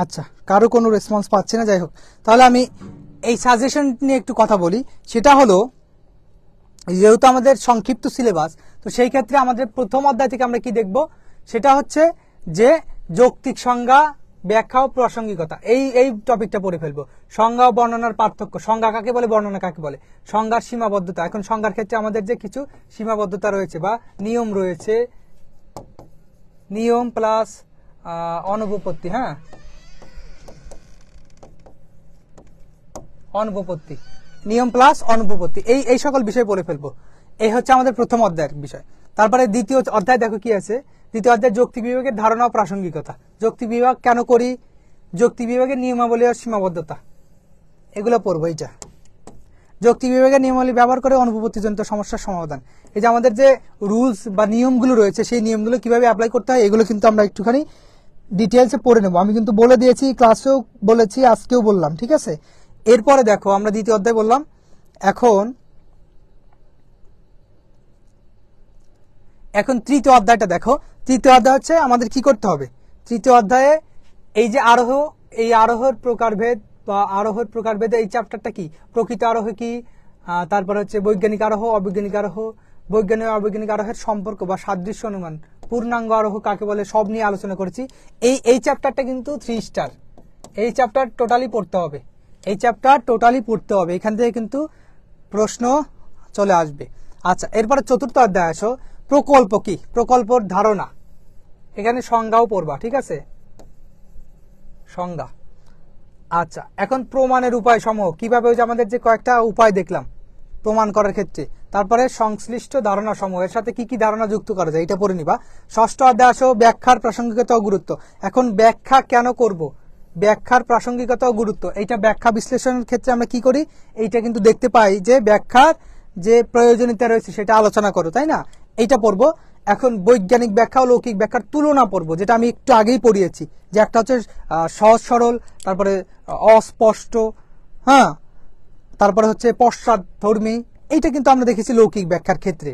আচ্ছা, কারো কোনো রেসপন্স পাচ্ছি না, যাই হোক, তাহলে আমি এই সাজেশন নিয়ে একটু কথা বলি। সেটা হলো, যেহেতু আমাদের সংক্ষিপ্ত সিলেবাস, তো সেই ক্ষেত্রে আমাদের প্রথম অধ্যায় থেকে আমরা কি দেখব? সেটা হচ্ছে যে যৌক্তিক সংজ্ঞা, ব্যাখ্যা ও প্রাসঙ্গিকতা, এই টপিকটা পড়ে ফেলবো। সংজ্ঞা ও বর্ণনার পার্থক্য, সংজ্ঞা কাকে বলে, বর্ণনা কাকে বলে, সংজ্ঞার সীমাবদ্ধতা। এখন সংজ্ঞার ক্ষেত্রে আমাদের যে কিছু সীমাবদ্ধতা রয়েছে বা নিয়ম রয়েছে, নিয়ম প্লাস অনুপপত্তি, হ্যাঁ, অনুপপত্তি, নিয়ম প্লাস অনুপপত্তি, এই সকল বিষয় পড়ে ফেলবো। এই হচ্ছে আমাদের প্রথম অধ্যায়ের বিষয়। তারপরে দ্বিতীয় অধ্যায় দেখো কি আছে। দ্বিতীয় অধ্যায় যৌক্তিক বিভাগের ধারণা ও প্রাসঙ্গিকতা। যৌক্তিক বিভাগ কেন করি, যৌক্তিক বিভাগের নিয়মাবলী আর সীমাবদ্ধতা, এগুলো পড়বো। এইটা যৌক্তিক বিভাগের নিয়মাবলী ব্যবহার করে অনুপপত্তিজনিত সমস্যার সমাধান। এই যে আমাদের যে রুলস বা নিয়মগুলো রয়েছে, সেই নিয়মগুলো কিভাবে অ্যাপ্লাই করতে হয়, এগুলো কিন্তু আমরা একটুখানি ডিটেলসে পড়ে নেবো। আমি কিন্তু বলে দিয়েছি, ক্লাসেও বলেছি, আজকেও বললাম। ঠিক আছে, এরপরে দেখো আমরা দ্বিতীয় অধ্যায় বললাম। এখন তৃতীয় অধ্যায়টা দেখো। তৃতীয় অধ্যায় হচ্ছে আমাদের কি করতে হবে। তৃতীয় অধ্যায়ে এই যে আরোহ, এই আরোহের প্রকারভেদ বা আরোহের প্রকারভেদ, এই চ্যাপ্টারটা কি, প্রকৃত আরোহ কি, তারপর হচ্ছে বৈজ্ঞানিক আরোহ, অবৈজ্ঞানিক আরোহ, বৈজ্ঞানিক ও অবৈজ্ঞানিক আরোহের সম্পর্ক বা সাদৃশ্য অনুমান, পূর্ণাঙ্গ আরোহ কাকে বলে, সব নিয়ে আলোচনা করেছি। এই চ্যাপ্টারটা কিন্তু 3 স্টার। এই চ্যাপ্টার টোটালি পড়তে হবে, এই চ্যাপ্টার টোটালি পড়তে হবে, এখান থেকে কিন্তু প্রশ্ন চলে আসবে। আচ্ছা, এরপরে চতুর্থ অধ্যায় আসো। প্রকল্প কি, প্রকল্পর ধারণা, এখানে সংজ্ঞাও পড়বা। ঠিক আছে, সংজ্ঞা। আচ্ছা, এখন প্রমাণের উপায় সমূহ, কিভাবে, ওই যে আমাদের যে কয়েকটা উপায় দেখলাম প্রমাণ করার ক্ষেত্রে, তারপরে সংশ্লিষ্ট ধারণা সমূহ, এর সাথে কি কি ধারণা যুক্ত করা যায়, এটা পড়ে নিবা। ষষ্ঠ অধ্যায় আসো, ব্যাখ্যার প্রাসঙ্গিকতা ও গুরুত্ব। এখন ব্যাখ্যা কেন করব, ব্যাখ্যার প্রাসঙ্গিকতা ও গুরুত্ব, এইটা ব্যাখ্যা বিশ্লেষণের ক্ষেত্রে আমরা কি করি, এইটা কিন্তু দেখতে পাই যে ব্যাখ্যার যে প্রয়োজনীয়তা রয়েছে সেটা আলোচনা করো, তাই না, এইটা পড়বো। এখন বৈজ্ঞানিক ব্যাখ্যা ও লৌকিক ব্যাখ্যার তুলনা পড়বো, যেটা আমি একটু আগেই পড়িয়েছি, যে একটা হচ্ছে সহজ সরল, তারপরে অস্পষ্ট, হ্যাঁ, তারপরে হচ্ছে পশ্চাৎধর্মী, এইটা কিন্তু আমরা দেখেছি লৌকিক ব্যাখ্যার ক্ষেত্রে।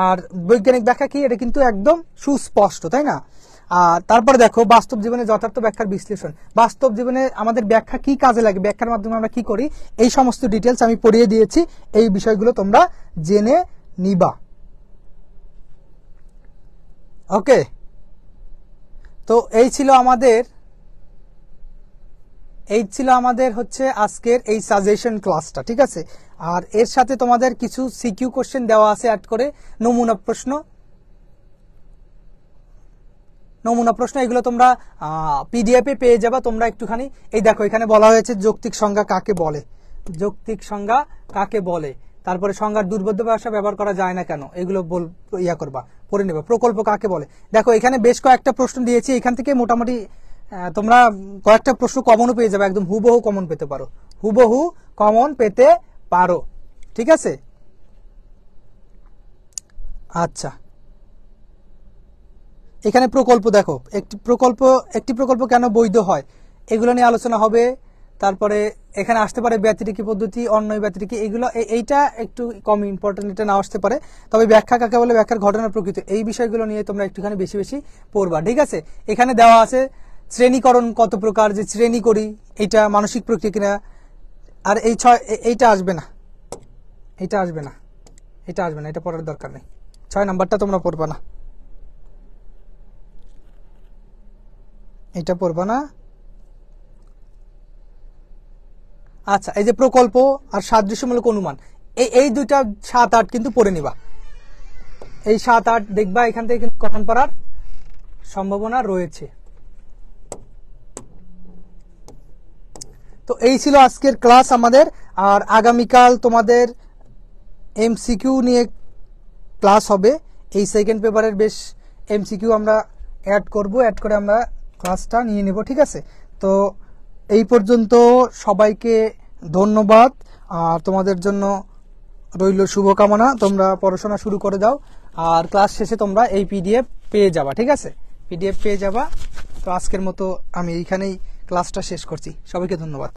আর বৈজ্ঞানিক ব্যাখ্যা কি, এটা কিন্তু একদম সুস্পষ্ট, তাই না। আর তারপরে দেখো বাস্তব জীবনে যথার্থ ব্যাখ্যার বিশ্লেষণ। বাস্তব জীবনে আমাদের ব্যাখ্যা কি কাজে লাগে, ব্যাখ্যার মাধ্যমে আমরা কি করি, এই সমস্ত ডিটেলস আমি পড়িয়ে দিয়েছি। এই বিষয়গুলো তোমরা জেনে নিবা। ওকে, তো এই ছিল আমাদের হচ্ছে আজকের এই সাজেশন ক্লাসটা, ঠিক আছে। আর এর সাথে তোমাদের কিছু সিকিউ কোশ্চেন দেওয়া আছে অ্যাড করে, নমুনা প্রশ্ন এগুলো তোমরা পিডিএফ এ পেয়ে যাবা। তোমরা একটুখানি এই দেখো এখানে বলা হয়েছে যৌক্তিক সংজ্ঞা কাকে বলে, তারপরে সংজ্ঞার দুর্বোধ্য ভাষা ব্যবহার করা যায় না কেন, এগুলো করবা, পড়ে নেবা। প্রকল্প কাকে বলে, দেখো এখানে বেশ কয়েকটা প্রশ্ন দিয়েছি, এখান থেকে মোটামুটি তোমরা কয়েকটা প্রশ্ন কমনও পেয়ে যাবে, একদম হুবহু কমন পেতে পারো, ঠিক আছে। আচ্ছা, এখানে প্রকল্প দেখো, একটি প্রকল্প কেন বৈধ হয় এগুলো নিয়ে আলোচনা হবে। তারপরে এখানে আসতে পারে ব্যতিরেকি পদ্ধতি, অন্যয় ব্যতিরেকি, এগুলো এইটা একটু কম ইম্পর্টেন্ট, এটা না আসতে পারে। তবে ব্যাখ্যা কাকে বলে, ব্যাখ্যার ঘটনার প্রকৃতি, এই বিষয়গুলো নিয়ে তোমরা একটুখানি বেশি বেশি পড়বা, ঠিক আছে। এখানে দেওয়া আছে শ্রেণীকরণ কত প্রকার, যে শ্রেণী করি এটা মানসিক প্রক্রিয়া কিনা। আর এইটা আসবে না, এটা পড়ার দরকার নেই। 6 নাম্বারটা তোমরা পড়বা না, এটা পড়বা না। আচ্ছা, এই যে প্রকল্প আর সাদৃশ্যমূলক অনুমান, এই দুইটা 7-8 কিন্তু পড়ে নিবা। এই 7-8 দেখবা, এখান থেকে কিন্তু কমন পড়ার সম্ভাবনা রয়েছে। তো এই ছিল আজকের ক্লাস আমাদের। আর আগামীকাল তোমাদের এমসিকিউ নিয়ে ক্লাস হবে। এই সেকেন্ড পেপারের বেশ এমসিকিউ আমরা অ্যাড করে আমরা ক্লাসটা নিয়ে নেব, ঠিক আছে। তো এই পর্যন্ত সবাইকে ধন্যবাদ, আর তোমাদের জন্য রইল শুভকামনা। তোমরা পড়াশোনা শুরু করে দাও, আর ক্লাস শেষে তোমরা এই পিডিএফ পেয়ে যাবা, ঠিক আছে। তো আজকের মতো আমি এইখানেই ক্লাসটা শেষ করছি। সবাইকে ধন্যবাদ।